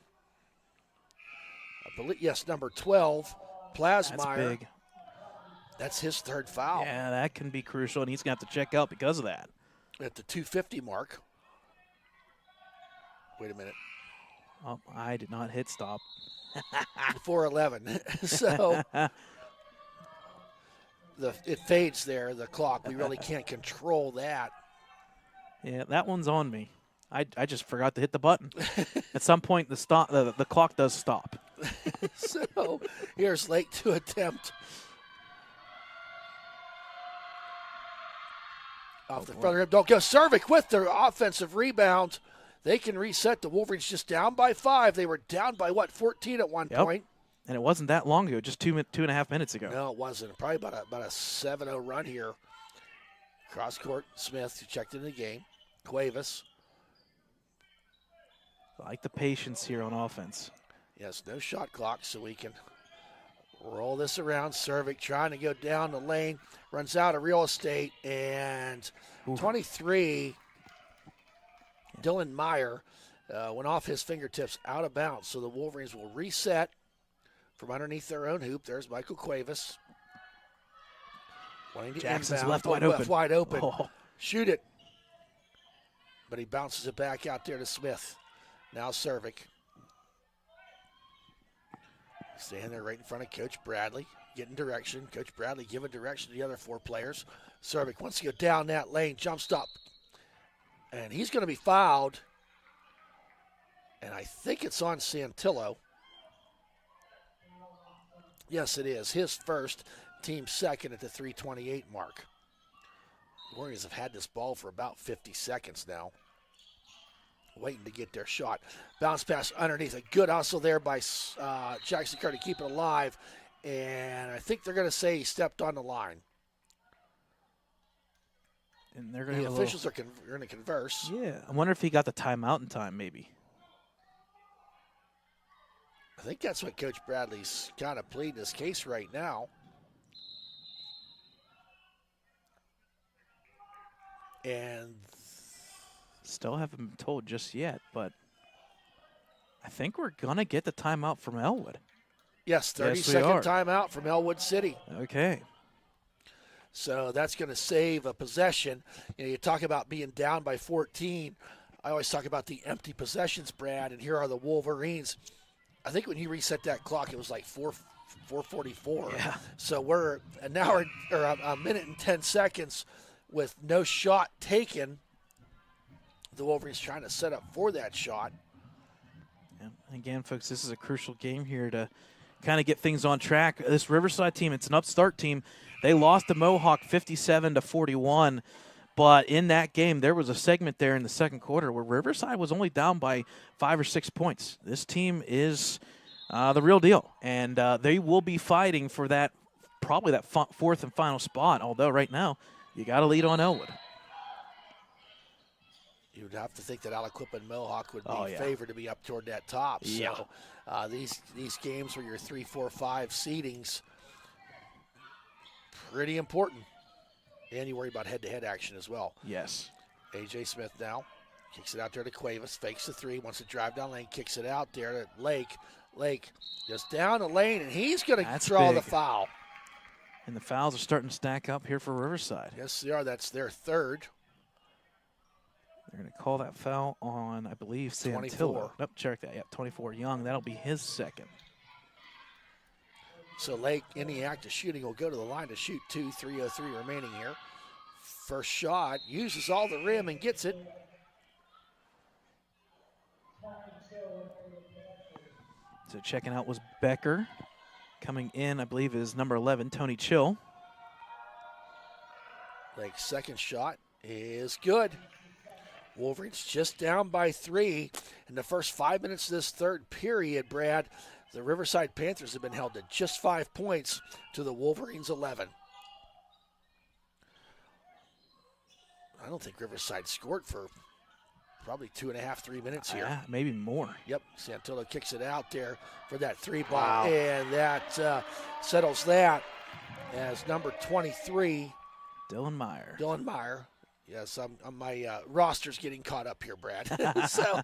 I believe, yes, number 12, Plasmeyer. That's big. That's his third foul. Yeah, that can be crucial, and he's going to have to check out because of that. At the 2:50 mark. Wait a minute. Oh, I did not hit stop. 4:11. So it fades there, the clock. We really can't control that. Yeah, that one's on me. I just forgot to hit the button. At some point, the clock does stop. So here's Lake to attempt. Off the front of the rim. Don't go. Servik with their offensive rebound. They can reset. The Wolverines just down by 5. They were down by, 14 at one point. And it wasn't that long ago, just 2.5 minutes ago. No, it wasn't. Probably about a 7-0 run here. Cross court, Smith, who checked into the game. Cuevas. I like the patience here on offense. Yes, no shot clock, so we can roll this around. Servik trying to go down the lane. Runs out of real estate. And 23, Dylan Meyer, went off his fingertips out of bounds. So the Wolverines will reset from underneath their own hoop. There's Michael Cuevas. Jackson's left wide open. Left wide open. Oh. Shoot it. But he bounces it back out there to Smith. Now Servik. Standing there right in front of Coach Bradley. Getting direction. Coach Bradley giving direction to the other 4 players. Servik wants to go down that lane. Jump stop. And he's going to be fouled. And I think it's on Santillo. Yes, it is. His first, team second at the 3:28 mark. The Warriors have had this ball for about 50 seconds now. waiting to get their shot. Bounce pass underneath. A good hustle there by Jackson Kerr to keep it alive. And I think they're going to say he stepped on the line. And they're going the officials are going to converse. Yeah, I wonder if he got the timeout in time, maybe. I think that's what Coach Bradley's kind of pleading his case right now. And still haven't been told just yet, but I think we're going to get the timeout from Ellwood. Yes, 30-second timeout from Ellwood City. Okay. So that's going to save a possession. You talk about being down by 14. I always talk about the empty possessions, Brad, and here are the Wolverines. I think when he reset that clock, it was like 4:44. Yeah. So we're an hour or a minute and 10 seconds with no shot taken. The Wolverines trying to set up for that shot. Yeah. Again, folks, this is a crucial game here to kind of get things on track. This Riverside team, it's an upstart team. They lost to Mohawk 57-41. But in that game, there was a segment there in the second quarter where Riverside was only down by 5 or 6 points. This team is the real deal, and they will be fighting for that, probably that fourth and final spot, although right now you got to lead on Ellwood. You would have to think that Aliquippa and Mohawk would be favored to be up toward that top. Yeah. So these games where you're 3, 4, 5 seedings, pretty important. And you worry about head-to-head action as well. Yes. A.J. Smith now kicks it out there to Cuevas, fakes the three, wants to drive down lane, kicks it out there to Lake. Lake just down the lane, and he's going to draw the foul. And the fouls are starting to stack up here for Riverside. Yes, they are. That's their third. They're going to call that foul on, I believe, Santillo. 24. Nope, check that. Yep, 24 Young. That'll be his second. So Lake, in the act of shooting, will go to the line to shoot 2, 3:03 remaining here. First shot, uses all the rim and gets it. So checking out was Becker. Coming in, I believe, is number 11, Tony Chill. Lake's second shot is good. Wolverines just down by 3. In the first 5 minutes of this third period, Brad, the Riverside Panthers have been held to just 5 points to the Wolverines 11. I don't think Riverside scored for probably 2.5, 3 minutes here. Yeah, maybe more. Yep, Santillo kicks it out there for that 3-ball, and that settles that as number 23. Dylan Meyer. Dylan Meyer. Yes, my roster's getting caught up here, Brad. So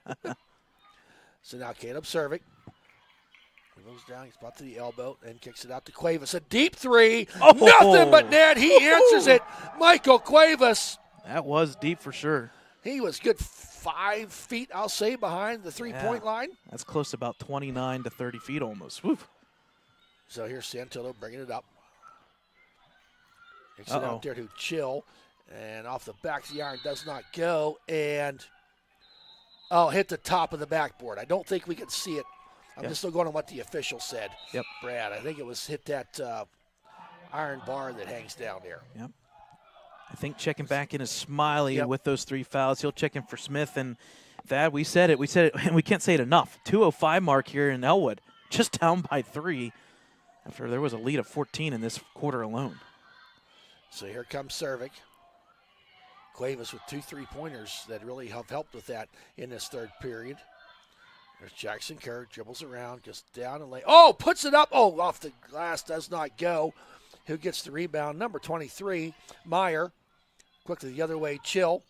now Caleb Cervic. He goes down, he's brought to the elbow, and kicks it out to Cuevas. A deep three. Oh. Nothing but net. He answers it. Michael Cuevas. That was deep for sure. He was good 5 feet, I'll say, behind the three-point line. That's close to about 29 to 30 feet almost. Woo. So here's Santillo bringing it up. Kicks it out there to Chill. And off the back of the iron, does not go. And, hit the top of the backboard. I don't think we can see it. I'm just still going on what the official said. Yep. Brad, I think it was hit that iron bar that hangs down there. Yep. I think checking back in is Smiley with those 3 fouls. He'll check in for Smith. And Thad, we said it, and we can't say it enough. 2:05 mark here in Ellwood, just down by 3 after there was a lead of 14 in this quarter alone. So here comes Cervic. Cuevas with 2 3-pointers that really have helped with that in this third period. There's Jackson Kerr, dribbles around, gets down and lane. Puts it up. Off the glass, does not go. Who gets the rebound? Number 23, Meyer. Quickly the other way, Chill.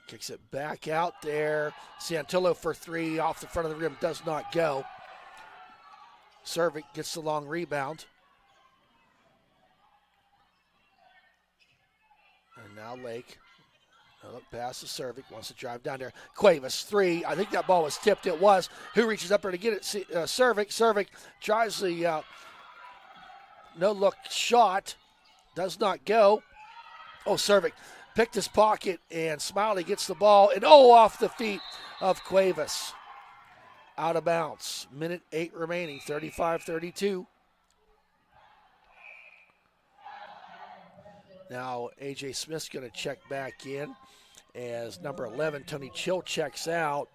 Kicks it back out there. Santillo for 3 off the front of the rim, does not go. Cervic gets the long rebound. And now Lake. Look past the Cervic, wants to drive down there. Cuevas, 3. I think that ball was tipped. It was. Who reaches up there to get it? Cervic. Cervic tries the no-look shot. Does not go. Cervic picked his pocket, and Smiley gets the ball. And off the feet of Cuevas. Out of bounds. Minute 8 remaining, 35-32. Now A.J. Smith's going to check back in. as number 11, Tony Chill, checks out.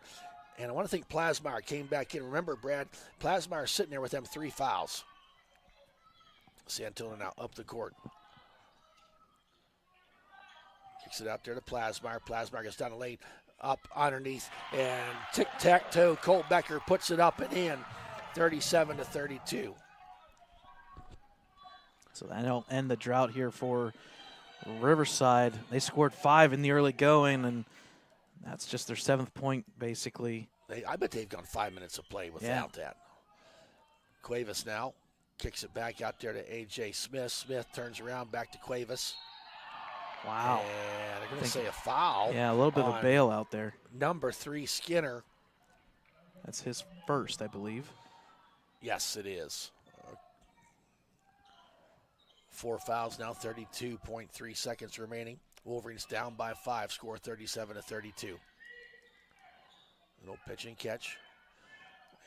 And I want to think Plasmeyer came back in. Remember, Brad, Plasmeyer sitting there with them 3 fouls. Santillo now up the court. Kicks it out there to Plasmeyer. Plasmeyer gets down the lane, up underneath, and tic-tac-toe. Cole Becker puts it up and in, 37-32. So that'll end the drought here for Riverside. They scored 5 in the early going, and that's just their 7th point, basically. I bet they've gone 5 minutes of play without that. Cuevas now kicks it back out there to A.J. Smith. Smith turns around back to Cuevas. Wow. And they're going to say a foul. Yeah, a little bit of a bailout there. Number 3, Skinner. That's his first, I believe. Yes, it is. 4 fouls now, 32.3 seconds remaining. Wolverines down by 5, score 37-32. Little pitch and catch.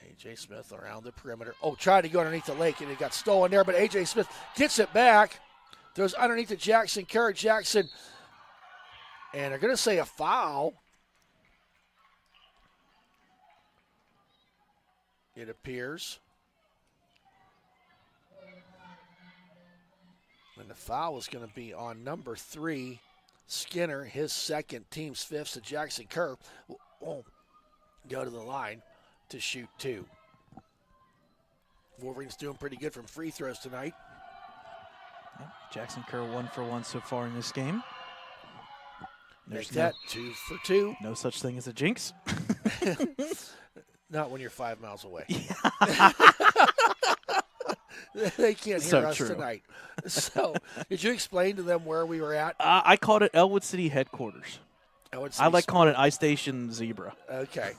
A.J. Smith around the perimeter. Oh, tried to go underneath the lake, and it got stolen there, but A.J. Smith gets it back. Throws underneath to Jackson, Kerr Jackson. And they're going to say a foul. It appears. And the foul is going to be on number 3, Skinner, his second, team's 5th. So Jackson Kerr will go to the line to shoot 2. Wolverines doing pretty good from free throws tonight. Jackson Kerr 1 for 1 so far in this game. Make that 2 for 2. No such thing as a jinx. Not when you're 5 miles away. Yeah. They can't hear us true. tonight. So, did you explain to them where we were at? I called it Ellwood City headquarters. I like calling it I Station Zebra. Okay.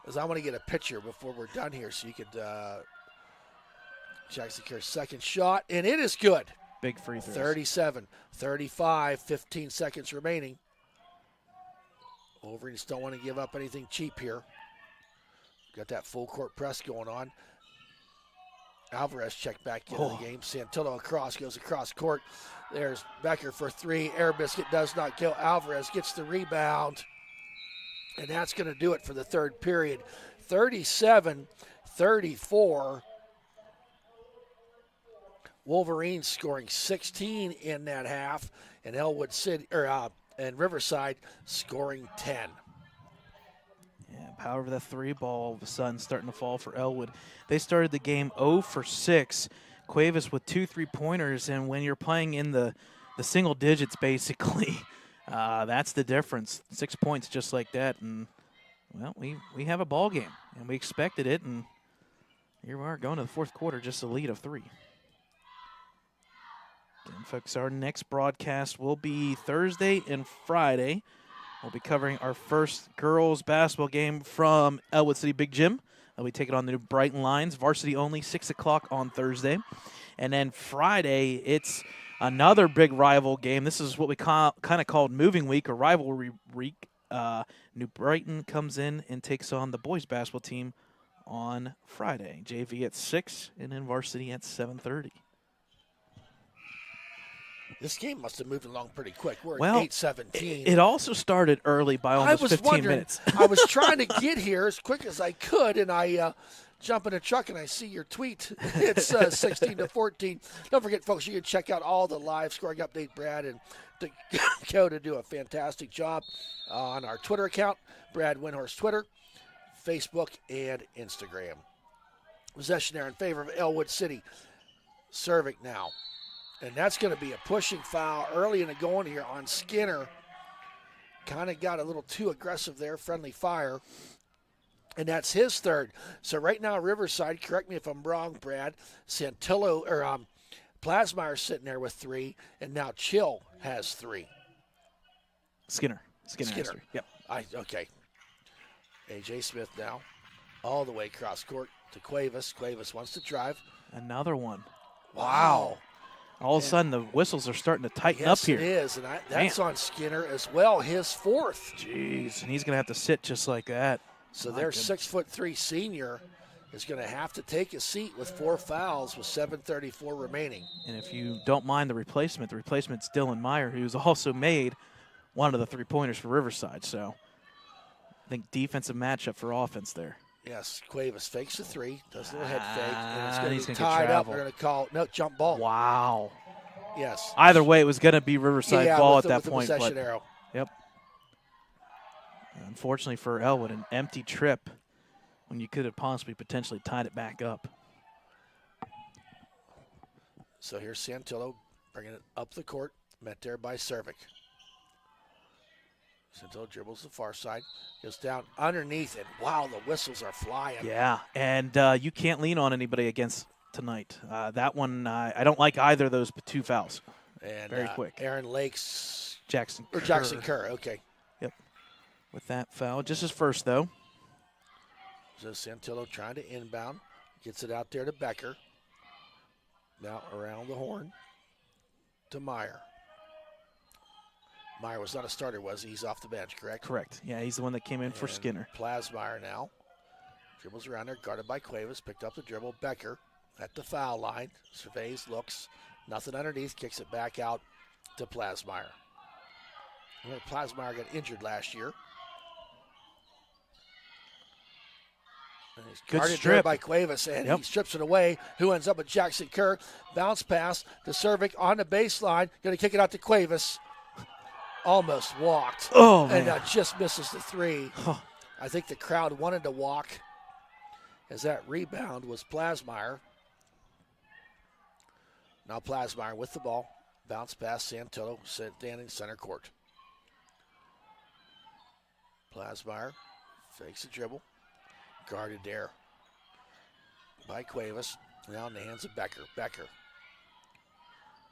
Because I want to get a picture before we're done here so you could Jackson Kerr's second shot, and it is good. Big free throws. 37, 35, 15 seconds remaining. Wolverines don't want to give up anything cheap here. Got that full court press going on. Alvarez checked back into the game. Santillo goes across court. There's Becker for 3. Air Biscuit does not go. Alvarez gets the rebound. And that's going to do it for the third period. 37-34. Wolverines scoring 16 in that half, and Ellwood City and Riverside scoring 10. Yeah, power of the 3 ball all of a sudden starting to fall for Ellwood. They started the game 0 for 6. Cuevas with 2 3-pointers, and when you're playing in the single digits, basically, that's the difference. 6 points just like that, and well, we have a ball game, and we expected it, and here we are going to the fourth quarter, just a lead of 3. Again, folks, our next broadcast will be Thursday and Friday. We'll be covering our first girls basketball game from Ellwood City Big Gym. We take it on the New Brighton Lions, varsity only, 6 o'clock on Thursday. And then Friday, it's another big rival game. This is what we kind of called moving week or rivalry week. New Brighton comes in and takes on the boys basketball team on Friday. JV at 6 and then varsity at 7:30. This game must have moved along pretty quick. We're at Well, 8:17. It also started early by almost 15 minutes. I was trying to get here as quick as I could, and I jump in a truck and I see your tweet. It's 16-14. Don't forget, folks, you can check out all the live scoring update. Brad and Dakota do a fantastic job on our Twitter account, Brad Windhorst Twitter, Facebook, and Instagram. Possession there in favor of Ellwood City. Serving now. And that's going to be a pushing foul early in the going here on Skinner. Kind of got a little too aggressive there, friendly fire. And that's his third. So right now, Riverside, correct me if I'm wrong, Brad, Santillo, or Plasmeyer sitting there with 3, and now Chill has 3. Skinner has 3. Yep. Okay. A.J. Smith now, all the way across court to Cuevas. Cuevas wants to drive. Another one. Wow. All of a sudden, the whistles are starting to tighten up here. Yes, it is, and that's on Skinner as well, his 4th. Jeez, and he's going to have to sit just like that. So their 6'3" senior is going to have to take a seat with 4 fouls with 7:34 remaining. And if you don't mind the replacement's Dylan Meyer, who's also made one of the three-pointers for Riverside. So I think defensive matchup for offense there. Yes, Cuevas fakes the three, does a little head fake, and it's going he's to be gonna get tied up. travel. They're going to call no jump ball. Wow. Yes. Either way, it was going to be Riverside ball with at that with point. The possession But, arrow. yep. Unfortunately for Ellwood, an empty trip when you could have possibly potentially tied it back up. So here's Santillo bringing it up the court, met there by Cervic. Santillo dribbles the far side, goes down underneath, and wow, the whistles are flying. Yeah, and you can't lean on anybody against tonight. That one, I don't like either of those, but 2 fouls. And very quick. Aaron Lakes. Jackson Kerr. Jackson Kerr, okay. Yep. With that foul, just his first, though. So Santillo trying to inbound, gets it out there to Becker. Now around the horn to Meyer. Meyer was not a starter, was he? He's off the bench, correct? Correct. Yeah, he's the one that came in for Skinner. Plasmeyer now. Dribbles around there, guarded by Cuevas, picked up the dribble. Becker at the foul line, surveys, looks, nothing underneath, kicks it back out to Plasmeyer. Plasmeyer got injured last year. And he's Good guarded strip there by Cuevas, and he strips it away. Who ends up with Jackson Kerr? Bounce pass to Cervic on the baseline. Going to kick it out to Cuevas. Almost walked. Oh, man. And just misses the three. Huh. I think the crowd wanted to walk as that rebound was Plasmeyer. Now Plasmeyer with the ball. Bounce pass Santillo, standing center court. Plasmeyer fakes the dribble. Guarded there by Cuevas. Now in the hands of Becker. Becker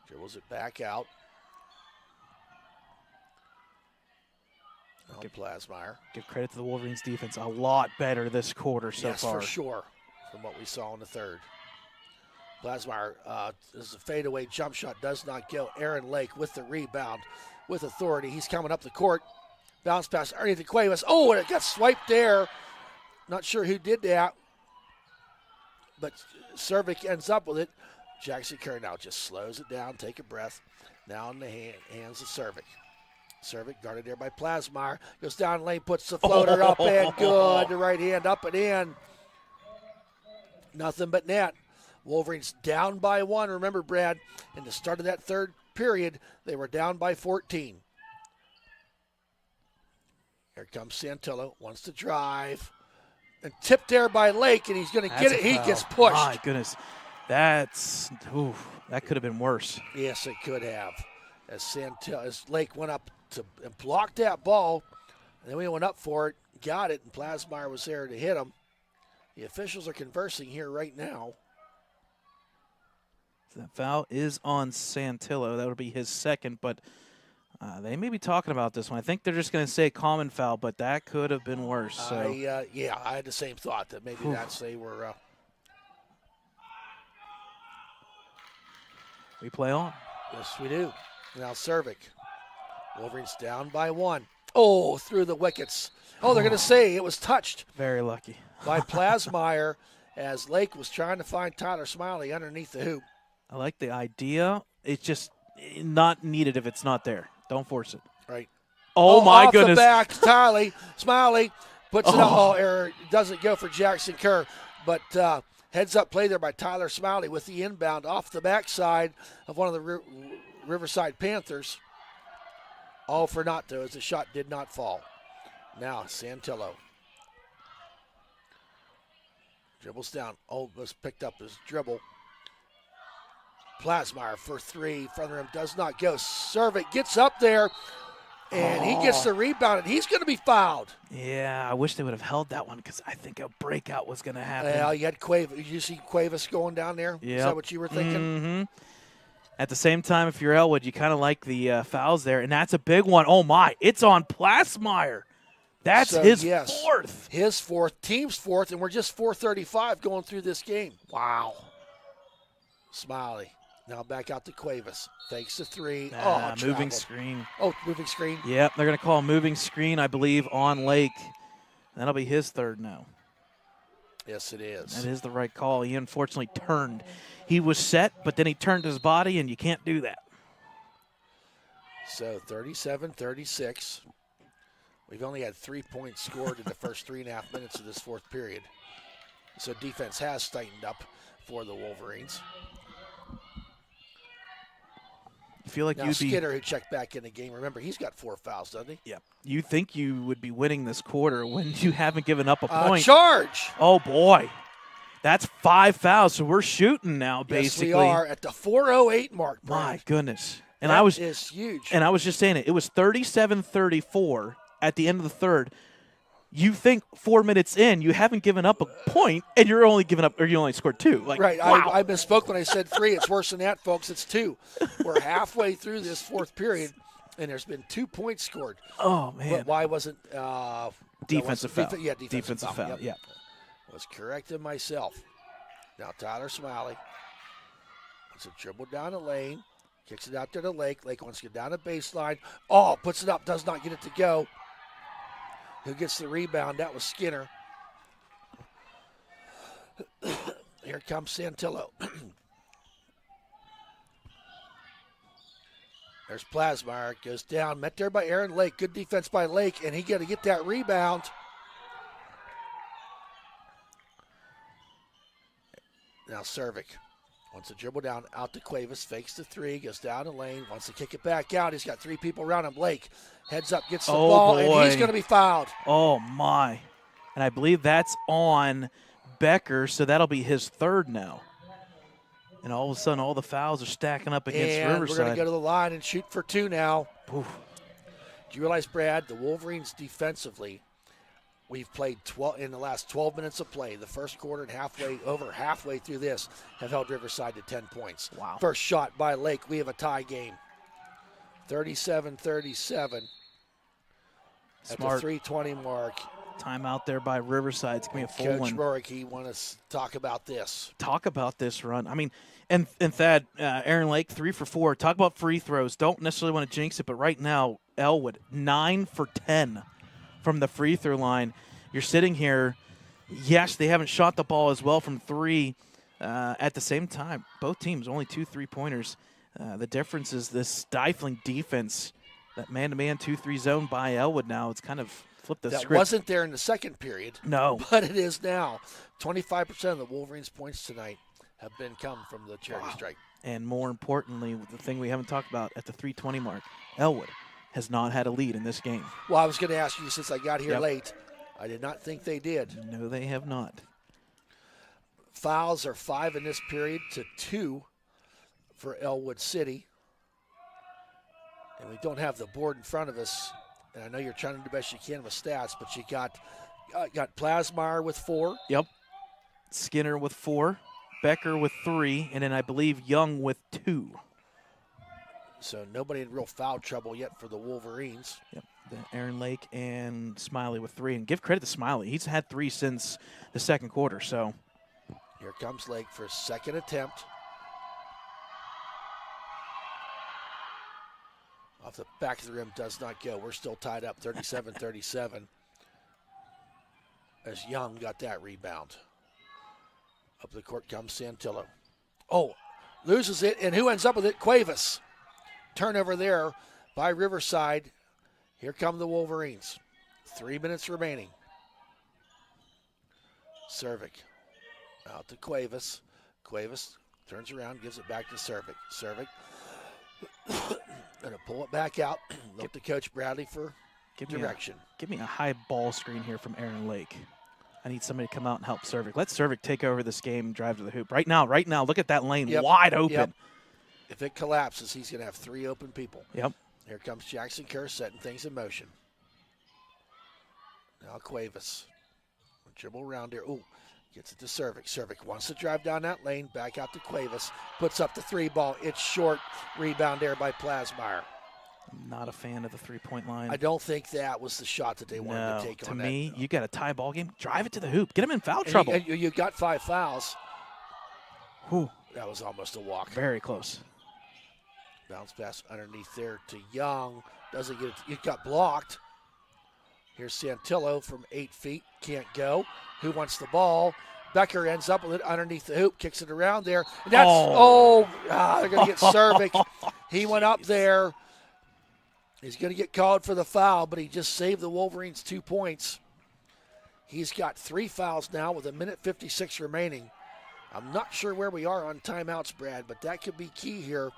dribbles it back out. Now Plasmeyer. Give credit to the Wolverines defense. A lot better this quarter so far. Yes, for sure, from what we saw in the third. Plasmeyer, this is a fadeaway jump shot, does not go. Aaron Lake with the rebound, with authority. He's coming up the court. Bounce pass underneath the Cuevas. Oh, and it got swiped there. Not sure who did that, but Cervic ends up with it. Jackson Kerr now just slows it down, take a breath. Now in the hands of Cervic. Cervic guarded there by Plasmeyer. Goes down lane, puts the floater up and good. The right hand up and in. Nothing but net. Wolverines down by 1. Remember, Brad, in the start of that third period, they were down by 14. Here comes Santillo, wants to drive. And tipped there by Lake, and he's going to get it. He gets pushed. My goodness. That could have been worse. Yes, it could have. As Lake went up to and blocked that ball, and then we went up for it, got it, and Plasmeyer was there to hit him. The officials are conversing here right now. That foul is on Santillo. That would be his second, but they may be talking about this one. I think they're just going to say common foul, but that could have been worse. So. I had the same thought that maybe they were. We play on. Yes, we do. Now Cervic. Wolverines down by 1. Oh, through the wickets. Oh, they're going to say it was touched. Very lucky. By Plasmeyer as Lake was trying to find Tyler Smiley underneath the hoop. I like the idea. It's just not needed if it's not there. Don't force it. Right. Oh my off goodness. The back, Smiley puts it out. Oh, error. Doesn't go for Jackson Kerr. But heads up play there by Tyler Smiley with the inbound off the backside of one of the Riverside Panthers. All for naught, though, as the shot did not fall. Now, Santillo. Dribbles down. Almost picked up his dribble. Plasmeyer for 3. Front of him does not go. Cervic gets up there, and he gets the rebound, and he's going to be fouled. Yeah, I wish they would have held that one because I think a breakout was going to happen. Well, you had Cuevas. You see Cuevas going down there? Yeah. Is that what you were thinking? Mm-hmm. At the same time, if you're Ellwood, you kind of like the fouls there, and that's a big one. Oh, my. It's on Plasmeyer. That's his fourth. His fourth, team's fourth, and we're just 4:35 going through this game. Wow. Smiley. Now back out to Cuevas. Fakes the 3. Moving screen. Oh, moving screen. Yep, they're going to call a moving screen, I believe, on Lake. That'll be his third now. Yes, it is. That is the right call. He unfortunately turned. He was set, but then he turned his body, and you can't do that. So 37-36. We've only had 3 points scored in the first 3.5 minutes of this fourth period. So defense has tightened up for the Wolverines. I feel like Now you'd be Skinner, who checked back in the game, remember, he's got 4 fouls, doesn't he? Yeah. You think you would be winning this quarter when you haven't given up a point. Charge! Oh, boy. That's 5 fouls, so we're shooting now, basically. Yes, we are at the 4:08 mark, Brad. My goodness. And that is huge. And I was just saying it. It was 37-34 at the end of the third. You think 4 minutes in, you haven't given up a point, and you're only giving up, or you only scored 2. Like, right. Wow. I misspoke when I said 3. It's worse than that, folks. It's 2. We're halfway through this fourth period, and there's been 2 points scored. Oh, man. But why wasn't Defensive foul. Defensive foul. Yeah. Was correcting myself. Now Tyler Smiley wants to dribble down the lane, kicks it out there to Lake. Lake wants to get down the baseline. Oh, puts it up, does not get it to go. Who gets the rebound? That was Skinner. Here comes Santillo. There's Plasmar. Goes down. Met there by Aaron Lake. Good defense by Lake, and he got to get that rebound. Now Cervic wants to dribble down out to Cuevas, fakes the 3, goes down the lane, wants to kick it back out. He's got 3 people around him. Blake heads up, gets the ball, boy. and he's going to be fouled. Oh, my. And I believe that's on Becker, so that'll be his 3rd now. And all of a sudden, all the fouls are stacking up against and Riverside. We're going to go to the line and shoot for 2 now. Oof. Do you realize, Brad, the Wolverines defensively, we've played 12 in the last 12 minutes of play. The first quarter and over halfway through this have held Riverside to 10 points. Wow. First shot by Lake. We have a tie game. 37-37 at the Smart 3:20 mark. timeout there by Riverside. It's going to be a full Coach one. Rorick, he want to talk about this. Talk about this run. I mean, and Thad, Aaron Lake, 3 for 4. Talk about free throws. Don't necessarily want to jinx it, but right now, Ellwood, 9 for 10 from the free throw line. You're sitting here. Yes, they haven't shot the ball as well from 3. At the same time, both teams only 2 3-pointers. The difference is this stifling defense, that man-to-man 2-3 zone by Ellwood now. It's kind of flipped the script. That wasn't there in the second period. No. But it is now. 25% of the Wolverines' points tonight have come from the charity strike. And more importantly, the thing we haven't talked about at the 3:20 mark, Ellwood has not had a lead in this game. Well, I was going to ask you since I got here late. I did not think they did. No, they have not. Fouls are 5 in this period to 2 for Ellwood City. And we don't have the board in front of us. And I know you're trying to do the best you can with stats, but you got Plasmar with 4. Yep. Skinner with 4. Becker with 3. And then I believe Young with 2. So nobody in real foul trouble yet for the Wolverines. Yep. Aaron Lake and Smiley with 3. And give credit to Smiley. He's had 3 since the second quarter. So here comes Lake for his second attempt. Off the back of the rim, does not go. We're still tied up 37-37 as Young got that rebound. Up the court comes Santillo. Oh, loses it, and who ends up with it? Cuevas. Turnover there by Riverside. Here come the Wolverines. 3 minutes remaining. Cervic out to Cuevas. Cuevas turns around, gives it back to Cervic. Cervic going to pull it back out. Look to Coach Bradley for direction. Give me a high ball screen here from Aaron Lake. I need somebody to come out and help Cervic. Let Cervic take over this game and drive to the hoop. Right now, look at that lane wide open. Yep. If it collapses, he's going to have 3 open people. Yep. Here comes Jackson Kerr setting things in motion. Now Cuevas. Dribble around there. Ooh, gets it to Cervic. Cervic wants to drive down that lane. Back out to Cuevas. Puts up the 3 ball. It's short. Rebound there by Plasmar. I'm not a fan of the 3-point line. I don't think that was the shot that they wanted to take on that. To me, you got a tie ball game. Drive it to the hoop. Get them in foul trouble. And you got 5 fouls. Whew. That was almost a walk. Very close. Bounce pass underneath there to Young. Doesn't get it. It got blocked. Here's Santillo from 8 feet. Can't go. Who wants the ball? Becker ends up with it underneath the hoop. Kicks it around there. And that's, they're going to get Cervic. He went up there. He's going to get called for the foul, but he just saved the Wolverines 2 points. He's got 3 fouls now with 1:56 remaining. I'm not sure where we are on timeouts, Brad, but that could be key here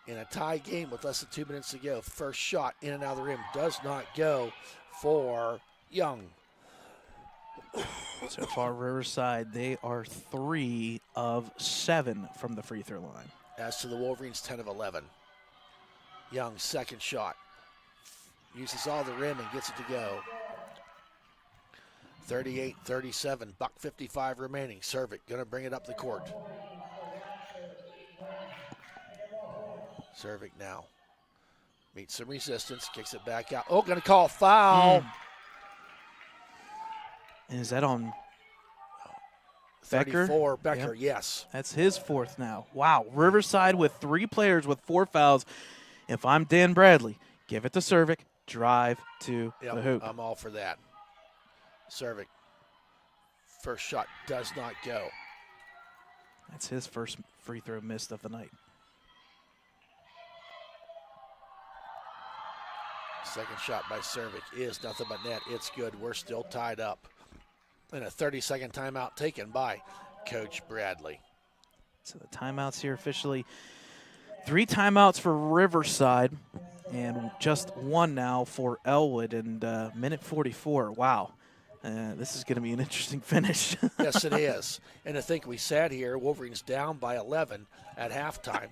in a tie game with less than 2 minutes to go. First shot in and out of the rim does not go for Young. So far, Riverside, they are 3 of 7 from the free throw line. As to the Wolverines, 10 of 11. Young, second shot. Uses all the rim and gets it to go. 38-37, $1:55 remaining. Servik going to bring it up the court. Servik now. Meets some resistance, kicks it back out. Oh, going to call foul. And is that on Becker? 34, Becker, Yep. yes. That's his 4th now. Wow, Riverside with 3 players with 4 fouls. If I'm Dan Bradley, give it to Servik, drive to the hoop. I'm all for that. Servik, first shot does not go. That's his first free throw missed of the night. Second shot by Servik is nothing but net. It's good. We're still tied up. And a 30-second timeout taken by Coach Bradley. So the timeouts here officially. 3 timeouts for Riverside and just 1 now for Ellwood, and minute 44. Wow. This is going to be an interesting finish. Yes, it is. And to think we sat here, Wolverines down by 11 at halftime,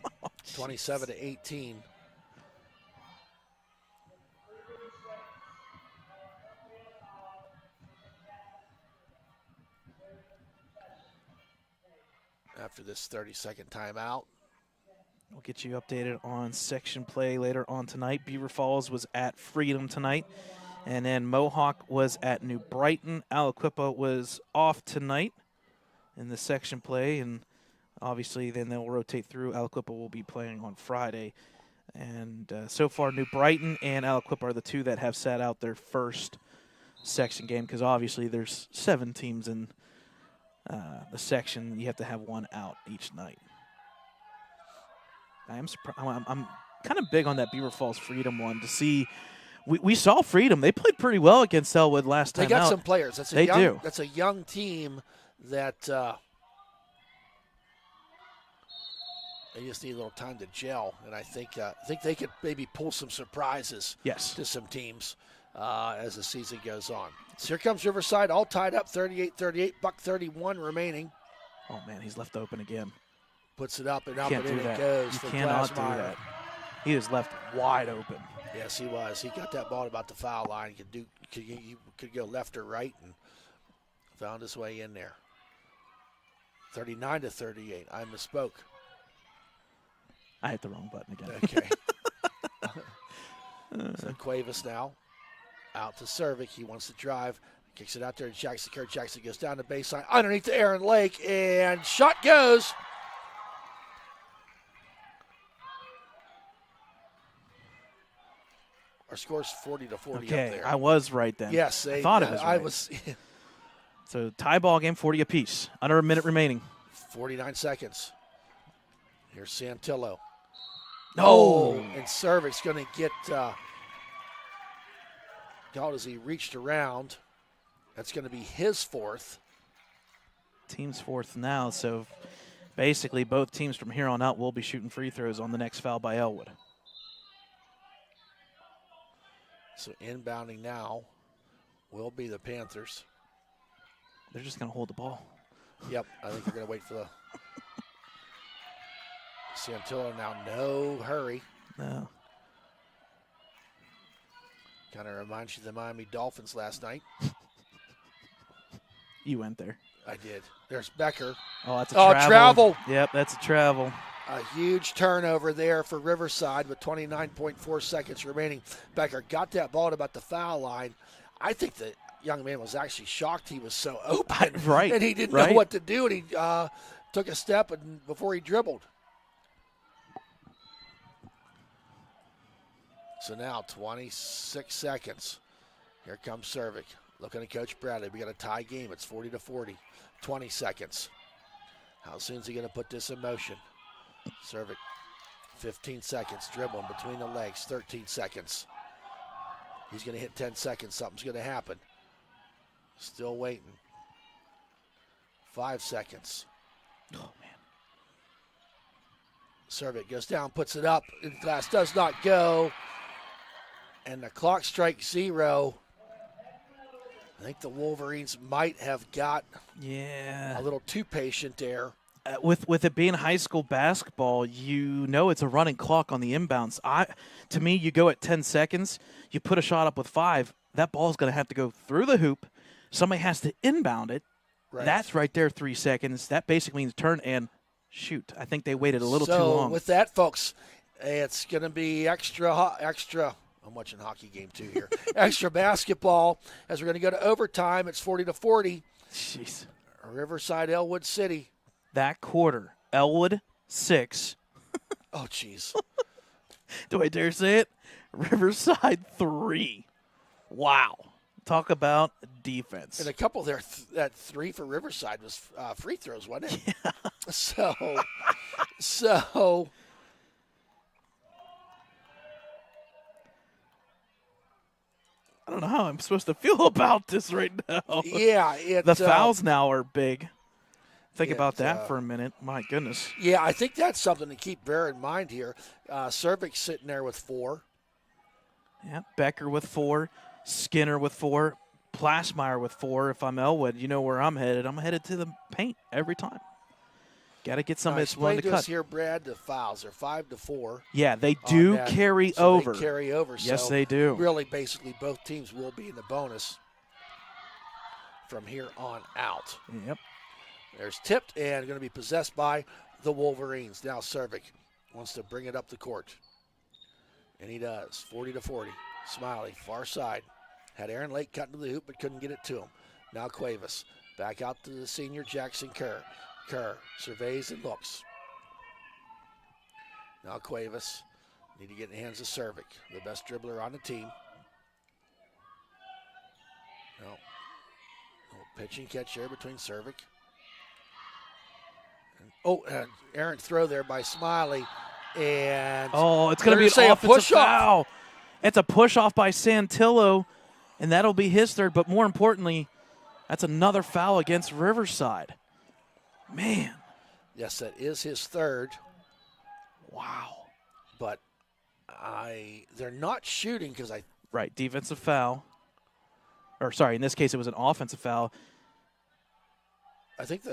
27-18. After this 30-second timeout. We'll get you updated on section play later on tonight. Beaver Falls was at Freedom tonight. And then Mohawk was at New Brighton. Aliquippa was off tonight in the section play. And obviously then they'll rotate through. Aliquippa will be playing on Friday. And so far New Brighton and Aliquippa are the 2 that have sat out their first section game, because obviously there's 7 teams in the section. You have to have 1 out each night. I'm kind of big on that Beaver Falls Freedom one to see. We saw Freedom. They played pretty well against Ellwood last time out. They got some players. That's a young team that they just need a little time to gel. And I think they could maybe pull some surprises to some teams as the season goes on. So here comes Riverside, all tied up, 38-38, $1:31 remaining. Oh, man, he's left open again. Puts it up and up, Can't and do in that. it goes You for cannot do Glasmeyer. that. He is left wide open. Yes, he was. He got that ball at about the foul line. He could go left or right and found his way in there. 39-38. I misspoke. I hit the wrong button again. Okay. So Cuevas now out to Servik. He wants to drive. Kicks it out there to Jackson. Kurt Jackson goes down the baseline underneath to Aaron Lake, and shot goes. Our score's 40-40 up there. I was right then. Yes, I thought it was right. I was. So tie ball game, 40 apiece. Under a minute remaining. 49 seconds. Here's Santillo. No. And Servik's going to get called as he reached around. That's going to be his 4th. Team's 4th now, so basically both teams from here on out will be shooting free throws on the next foul by Ellwood. So inbounding now will be the Panthers. They're just going to hold the ball. Yep, I think they're going to wait for the Santillo now. No hurry. No. Kind of reminds you of the Miami Dolphins last night. You went there. I did. There's Becker. Oh, that's a travel. Yep, that's a travel. A huge turnover there for Riverside with 29.4 seconds remaining. Becker got that ball at about the foul line. I think the young man was actually shocked he was so open. Right. And he didn't know what to do, and he took a step before he dribbled. So now 26 seconds. Here comes Servik. Looking at Coach Bradley. We got a tie game. It's 40-40. 20 seconds. How soon is he going to put this in motion? Servik 15 seconds, dribbling between the legs, 13 seconds. He's going to hit 10 seconds. Something's going to happen. Still waiting. 5 seconds. Oh, man. Serve it, goes down, puts it up. Glass does not go. And the clock strikes 0. I think the Wolverines might have got a little too patient there. With it being high school basketball, you know it's a running clock on the inbounds. To me, you go at 10 seconds, you put a shot up with 5, that ball's going to have to go through the hoop. Somebody has to inbound it. Right. That's right there, 3 seconds. That basically means turn and shoot. I think they waited a little too long. So with that, folks, it's going to be extra. I'm watching a hockey game too here. Extra basketball as we're going to go to overtime. It's 40-40. Jeez. Riverside, Ellwood City. That quarter, Ellwood 6. Oh, jeez. Do I dare say it? Riverside 3. Wow. Talk about defense. And a couple there, that 3 for Riverside was free throws, wasn't it? Yeah. So. I don't know how I'm supposed to feel about this right now. Yeah. The fouls now are big. Think about that for a minute. My goodness. Yeah, I think that's something to bear in mind here. Cervic's sitting there with 4. Yeah, Becker with 4. Skinner with 4. Plasmeyer with 4. If I'm Ellwood, you know where I'm headed. I'm headed to the paint every time. Got to get somebody that's willing to cut. Here, Brad, the fouls are 5-4. Yeah, they do carry over. They carry over. Yes, so they do. Really, basically, both teams will be in the bonus from here on out. Yep. There's tipped and going to be possessed by the Wolverines. Now Cervic wants to bring it up the court. And he does. 40-40. Smiley, far side. Had Aaron Lake cut into the hoop but couldn't get it to him. Now Cuevas. Back out to the senior Jackson Kerr. Kerr surveys and looks. Now Cuevas. Need to get in the hands of Cervic, the best dribbler on the team. No. Little pitch and catch there between Cervic. And errant throw there by Smiley. And it's going to be an offensive foul. It's a push off by Santillo, and that'll be his third. But more importantly, that's another foul against Riverside. Man. Yes, that is his third. Wow. But they're not shooting because Right, defensive foul. Or, sorry, in this case it was an offensive foul. I think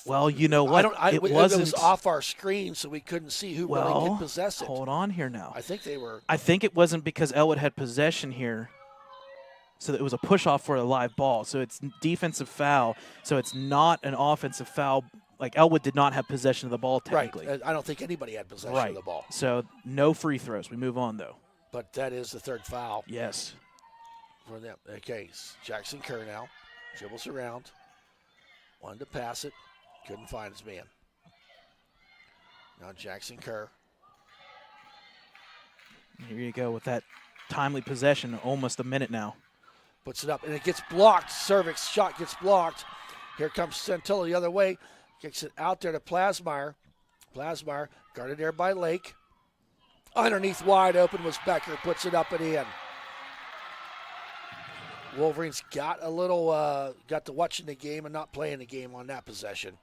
well, you know what? It was off our screen, so we couldn't see who really could possess it. Hold on here now. I think they were. I think it wasn't because Ellwood had possession here, so it was a push off for a live ball. So it's defensive foul. So it's not an offensive foul. Like Ellwood did not have possession of the ball technically. Right. I don't think anybody had possession of the ball. So no free throws. We move on though. But that is the third foul. Yes. For them. Okay, Jackson Kerr now dribbles around. Wanted to pass it. Couldn't find his man. Now Jackson Kerr. Here you go with that timely possession. Almost a minute now. Puts it up, and it gets blocked. Cervic's shot gets blocked. Here comes Santillo the other way. Kicks it out there to Plasmeyer. Plasmeyer guarded there by Lake. Underneath wide open was Becker. Puts it up and in. Wolverines got got to watching the game and not playing the game on that possession.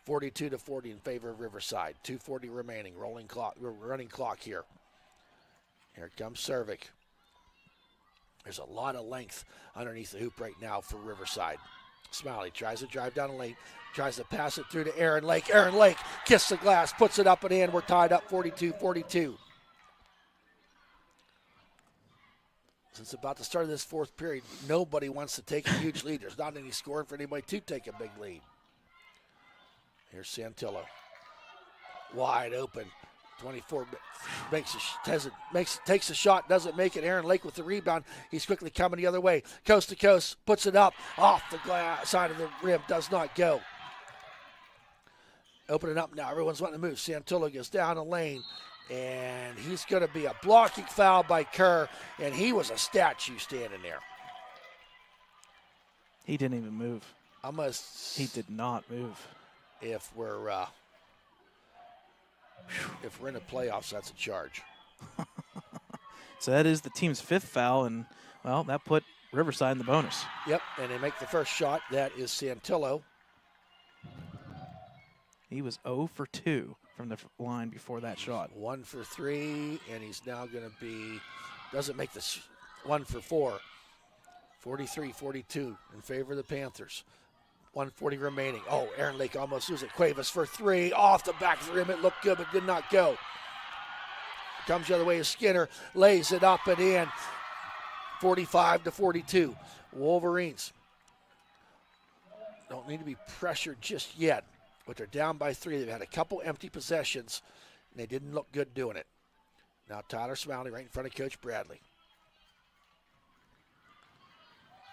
42-40 in favor of Riverside. 2:40 remaining. Running clock here. Here comes Cervic. There's a lot of length underneath the hoop right now for Riverside. Smiley tries to drive down the lane. Tries to pass it through to Aaron Lake. Aaron Lake kissed the glass. Puts it up and in. We're tied up 42-42. Since about the start of this fourth period, nobody wants to take a huge lead. There's not any scoring for anybody to take a big lead. Here's Santillo. Wide open. 24 takes a shot, doesn't make it. Aaron Lake with the rebound. He's quickly coming the other way. Coast to coast, puts it up off the glass side of the rim. Does not go. Opening up now. Everyone's wanting to move. Santillo goes down the lane. And he's going to be a blocking foul by Kerr, and he was a statue standing there. He didn't even move. He did not move. If we're If we're in the playoffs, that's a charge. So that is the team's 5th foul, and, well, that put Riverside in the bonus. Yep, and they make the first shot. That is Santillo. He was 0 for 2 from the line before that shot. 1 for 3, and he's now going to be, doesn't make this 1 for 4. 43-42 in favor of the Panthers. 1:40 remaining. Oh, Aaron Lake almost loses it. Cuevas for 3. Off the back of the rim. It looked good, but did not go. Comes the other way as Skinner. Lays it up and in. 45-42. Wolverines don't need to be pressured just yet, but they're down by 3. They've had a couple empty possessions, and they didn't look good doing it. Now Tyler Smiley right in front of Coach Bradley.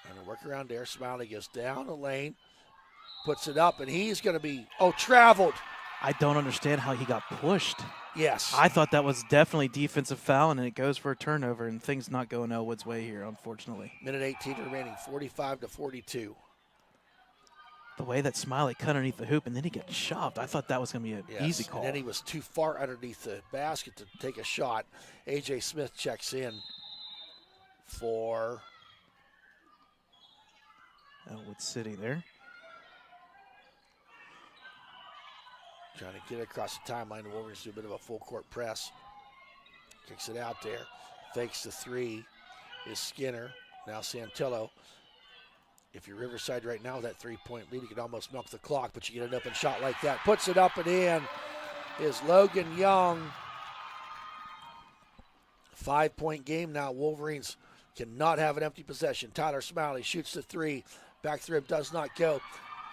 And a work around there. Smiley goes down the lane, puts it up, and he's going to be, traveled. I don't understand how he got pushed. Yes. I thought that was definitely defensive foul, and it goes for a turnover, and things not going Ellwood's way here, unfortunately. Minute 18 remaining, 45-42. The way that Smiley cut underneath the hoop, and then he gets shoved. I thought that was going to be an easy call. And then he was too far underneath the basket to take a shot. A.J. Smith checks in for Ellwood City there. Trying to get it across the timeline. The Wolverines do a bit of a full court press. Kicks it out there. Fakes the 3 is Skinner. Now Santillo. If you're Riverside right now, that 3-point lead, you could almost milk the clock, but you get an open shot like that. Puts it up and in is Logan Young. 5-point game now. Wolverines cannot have an empty possession. Tyler Smiley shoots the 3. Back the rim does not go.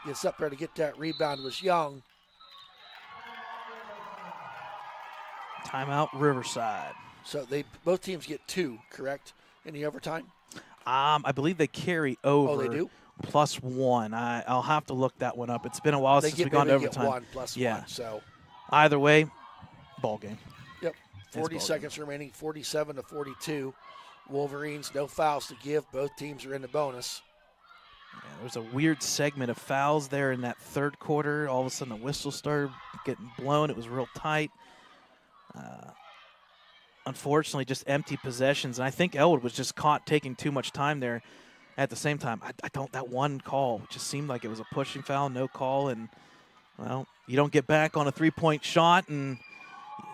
Gets up there to get that rebound was Young. Timeout, Riverside. So both teams get 2, correct, in the overtime? I believe they carry over. Oh, they do? +1. I'll have to look that one up. It's been a while since we've gone to overtime. They get 1 plus 1. So either way, ball game. Yep. 40 seconds remaining, 47-42. Wolverines, no fouls to give. Both teams are in the bonus. Yeah, there was a weird segment of fouls there in that third quarter. All of a sudden, the whistle started getting blown. It was real tight. Unfortunately, just empty possessions. And I think Ellwood was just caught taking too much time there. At the same time, that one call just seemed like it was a pushing foul, no call. And, well, you don't get back on a 3-point shot. And,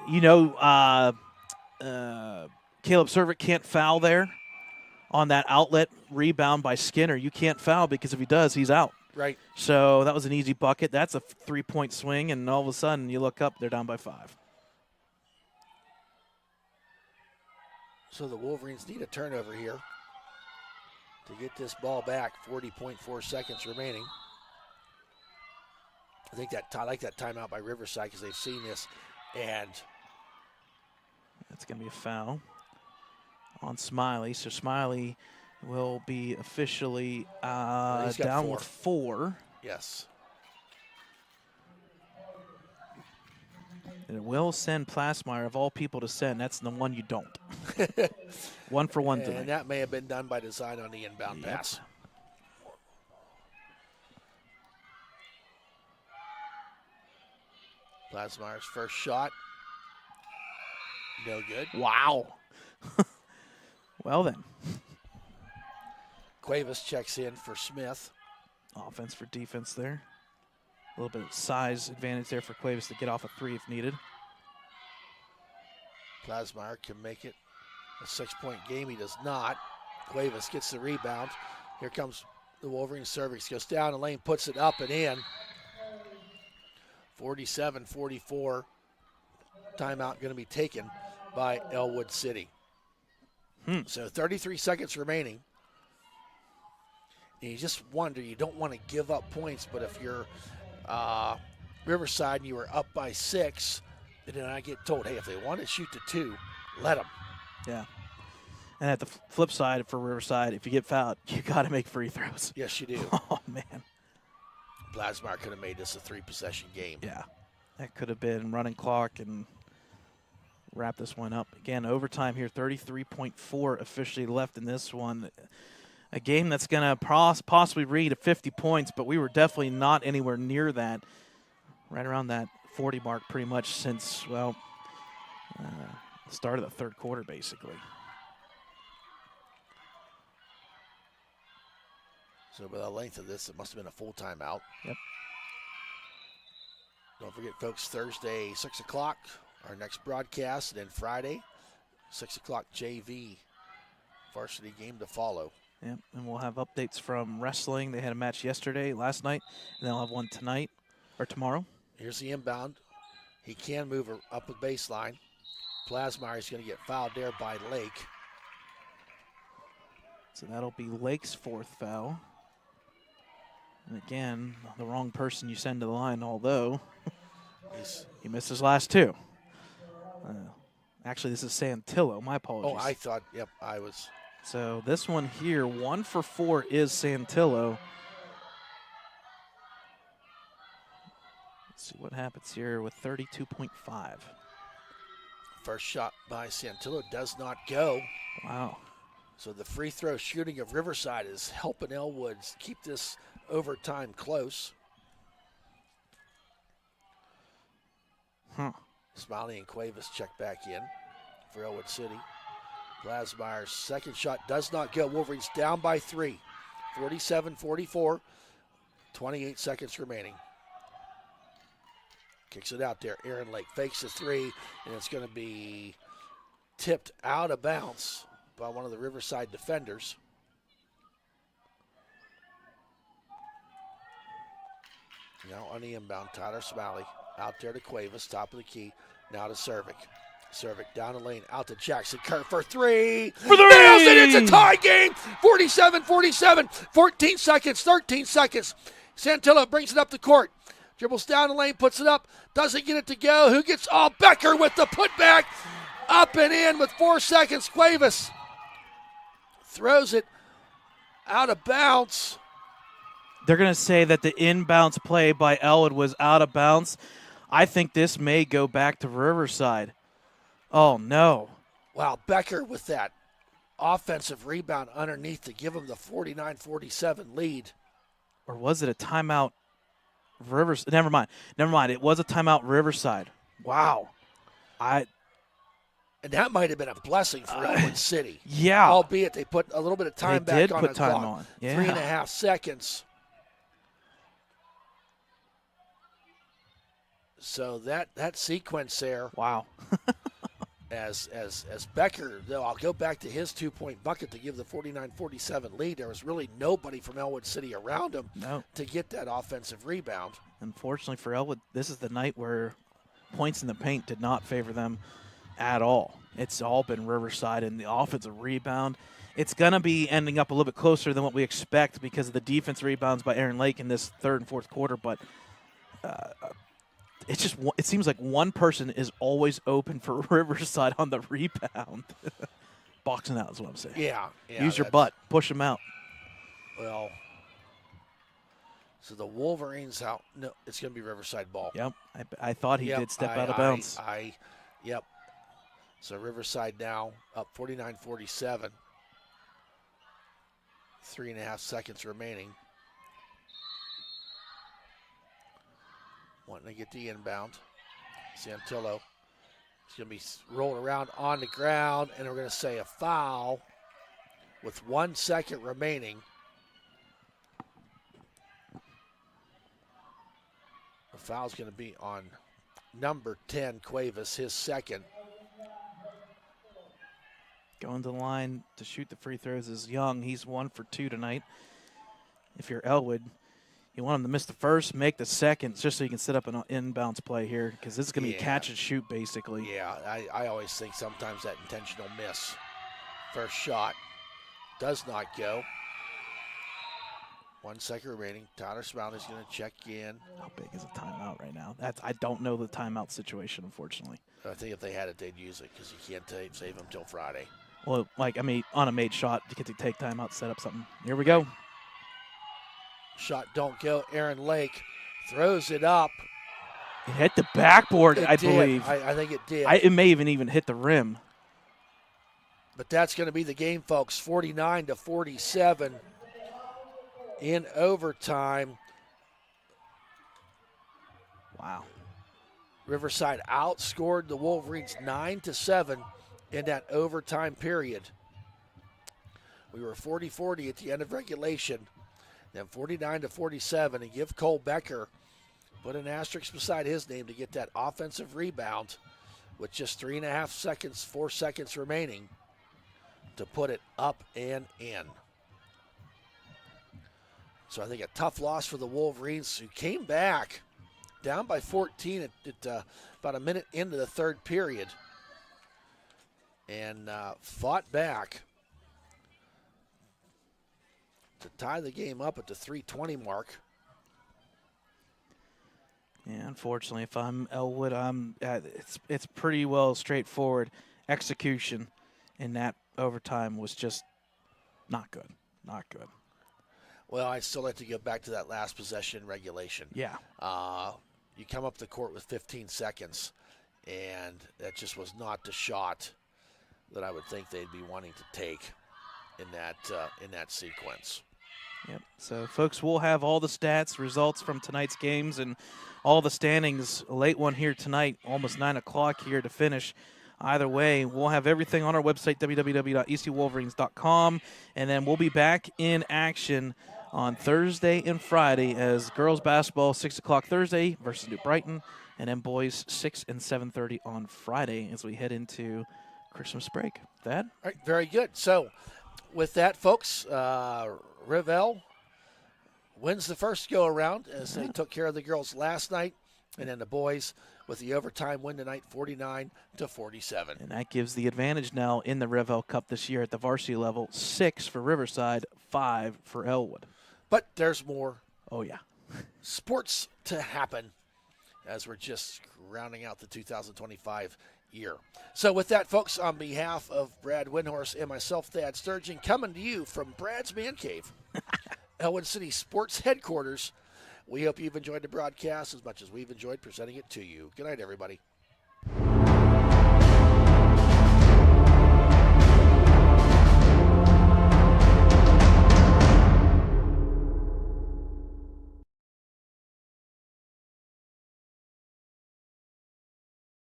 Caleb Servick can't foul there on that outlet rebound by Skinner. You can't foul because if he does, he's out. Right. So that was an easy bucket. That's a 3-point swing, and all of a sudden you look up, they're down by 5. So the Wolverines need a turnover here to get this ball back. 40.4 seconds remaining. I like that timeout by Riverside because they've seen this, and that's going to be a foul on Smiley. So Smiley will be officially down with 4. Yes. And it will send Plasmeyer, of all people, to send. That's the one you don't. 1 for 1 tonight. And that may have been done by design on the inbound pass. Plasmeyer's first shot. No good. Wow. Well then. Cuevas checks in for Smith. Offense for defense there. A little bit of size advantage there for Cuevas to get off a 3 if needed. Plasmeyer can make it a 6-point game. He does not. Cuevas gets the rebound. Here comes the Wolverines. Cervix goes down the lane, puts it up and in. 47-44. Timeout going to be taken by Ellwood City. So 33 seconds remaining. And you just wonder, you don't want to give up points, but if you're Riverside and you were up by 6, then I get told, hey, if they want to shoot to 2, let them. Yeah. And at the flip side for Riverside, if you get fouled, you got to make free throws. Yes, you do. Oh, man. Plasmeyer could have made this a 3-possession game. Yeah. That could have been running clock and wrap this one up. Again, overtime here, 33.4 officially left in this one. A game that's going to possibly read at 50 points, but we were definitely not anywhere near that. Right around that 40 mark pretty much since, well, the start of the third quarter, basically. So by the length of this, it must have been a full timeout. Yep. Don't forget, folks, Thursday, 6 o'clock, our next broadcast, and then Friday, 6 o'clock JV varsity game to follow. Yep, and we'll have updates from wrestling. They had a match last night, and they'll have one tonight or tomorrow. Here's the inbound. He can move her up the baseline. Plasmeyer's going to get fouled there by Lake. So that'll be Lake's fourth foul. And again, the wrong person you send to the line, although he missed his last two. Actually, this is Santillo. My apologies. Oh, I thought, yep, I was. So this one here, 1 for 4 is Santillo. Let's see what happens here with 32.5. First shot by Santillo does not go. Wow. So the free throw shooting of Riverside is helping Ellwood keep this overtime close. Smiley and Cuevas check back in for Ellwood City. Plasmeyer's second shot does not go. Wolverines down by 3. 47-44. 28 seconds remaining. Kicks it out there. Aaron Lake fakes the three, and it's going to be tipped out of bounds by one of the Riverside defenders. Now on the inbound, Tyler Smiley out there to Cuevas, top of the key. Now to Cervic. Cervic down the lane, out to Jackson Kerr for three. For the nails it! It's a tie game. 47-47. 14 seconds, 13 seconds. Santillo brings it up the court. Dribbles down the lane, puts it up. Doesn't get it to go. Who gets? Oh, Becker with the putback. Up and in with 4 seconds. Cuevas throws it out of bounds. They're going to say that the inbounds play by Ellwood was out of bounds. I think this may go back to Riverside. Oh, no. Wow, Becker with that offensive rebound underneath to give him the 49-47 lead. Or was it a timeout? Riverside. Never mind. It was a timeout Riverside. Wow. And that might have been a blessing for Ellwood City. Yeah. Albeit they put a little bit of time back on the clock. On. Yeah. 3.5 seconds. So that sequence there. Wow. as Becker, though, I'll go back to his 2-point bucket to give the 49-47 lead. There was really nobody from Ellwood City around him to get that offensive rebound. Unfortunately for Ellwood, this is the night where points in the paint did not favor them at all. It's all been Riverside, and the offensive rebound, it's going to be ending up a little bit closer than what we expect because of the defense rebounds by Aaron Lake in this third and fourth quarter, but it seems like one person is always open for Riverside on the rebound. Boxing out is what I'm saying. Yeah. Use your butt. Push them out. Well, so the Wolverines out. No, it's going to be Riverside ball. Yep. I thought he did step out of bounds. Yep. So Riverside now up 49-47. 3.5 seconds remaining. Wanting to get the inbound. Santillo is going to be rolling around on the ground, and we're going to say a foul with 1 second remaining. The foul's going to be on number 10, Cuevas, his second. Going to the line to shoot the free throws is Young. He's 1 for 2 tonight. If you're Ellwood, you want him to miss the first, make the second, just so you can set up an inbounds play here, because this is going to be catch and shoot, basically. Yeah, I always think sometimes that intentional miss. First shot does not go. 1 second remaining. Tyler Smiley's going to check in. How big is a timeout right now? I don't know the timeout situation, unfortunately. I think if they had it, they'd use it, because you can't save them until Friday. Well, on a made shot, you get to take timeout, set up something. Here we go. Shot don't go. Aaron Lake throws it up. It hit the backboard, I believe. I think it did. It may even hit the rim. But that's going to be the game, folks. 49-47 in overtime. Wow. Riverside outscored the Wolverines 9-7 in that overtime period. We were 40-40 at the end of regulation, then 49-47, and give Cole Becker, put an asterisk beside his name to get that offensive rebound with just 3.5 seconds, 4 seconds remaining to put it up and in. So I think a tough loss for the Wolverines, who came back down by 14 at about a minute into the third period and fought back to tie the game up at the 3:20 mark. Yeah, unfortunately, if I'm Ellwood, it's pretty well straightforward. Execution in that overtime was just not good. Not good. Well, I'd still like to go back to that last possession regulation. Yeah. You come up the court with 15 seconds, and that just was not the shot that I would think they'd be wanting to take in that sequence. Yep. So, folks, we'll have all the stats, results from tonight's games, and all the standings. A late one here tonight, almost 9 o'clock here to finish. Either way, we'll have everything on our website, www.ecwolverines.com, and then we'll be back in action on Thursday and Friday as girls basketball 6 o'clock Thursday versus New Brighton, and then boys 6 and 7:30 on Friday as we head into Christmas break. Thad? All right, very good. So with that, folks, RivEll wins the first go-around as they took care of the girls last night, and then the boys with the overtime win tonight, 49-47. And that gives the advantage now in the RivEll Cup this year at the varsity level, 6 for Riverside, 5 for Ellwood. But there's more Oh, yeah. sports to happen as we're just rounding out the 2025 year. So with that, folks, on behalf of Brad Windhorse and myself, Thad Sturgeon, coming to you from Brad's Man Cave, Ellwood City Sports Headquarters, we hope you've enjoyed the broadcast as much as we've enjoyed presenting it to you. Good night, everybody.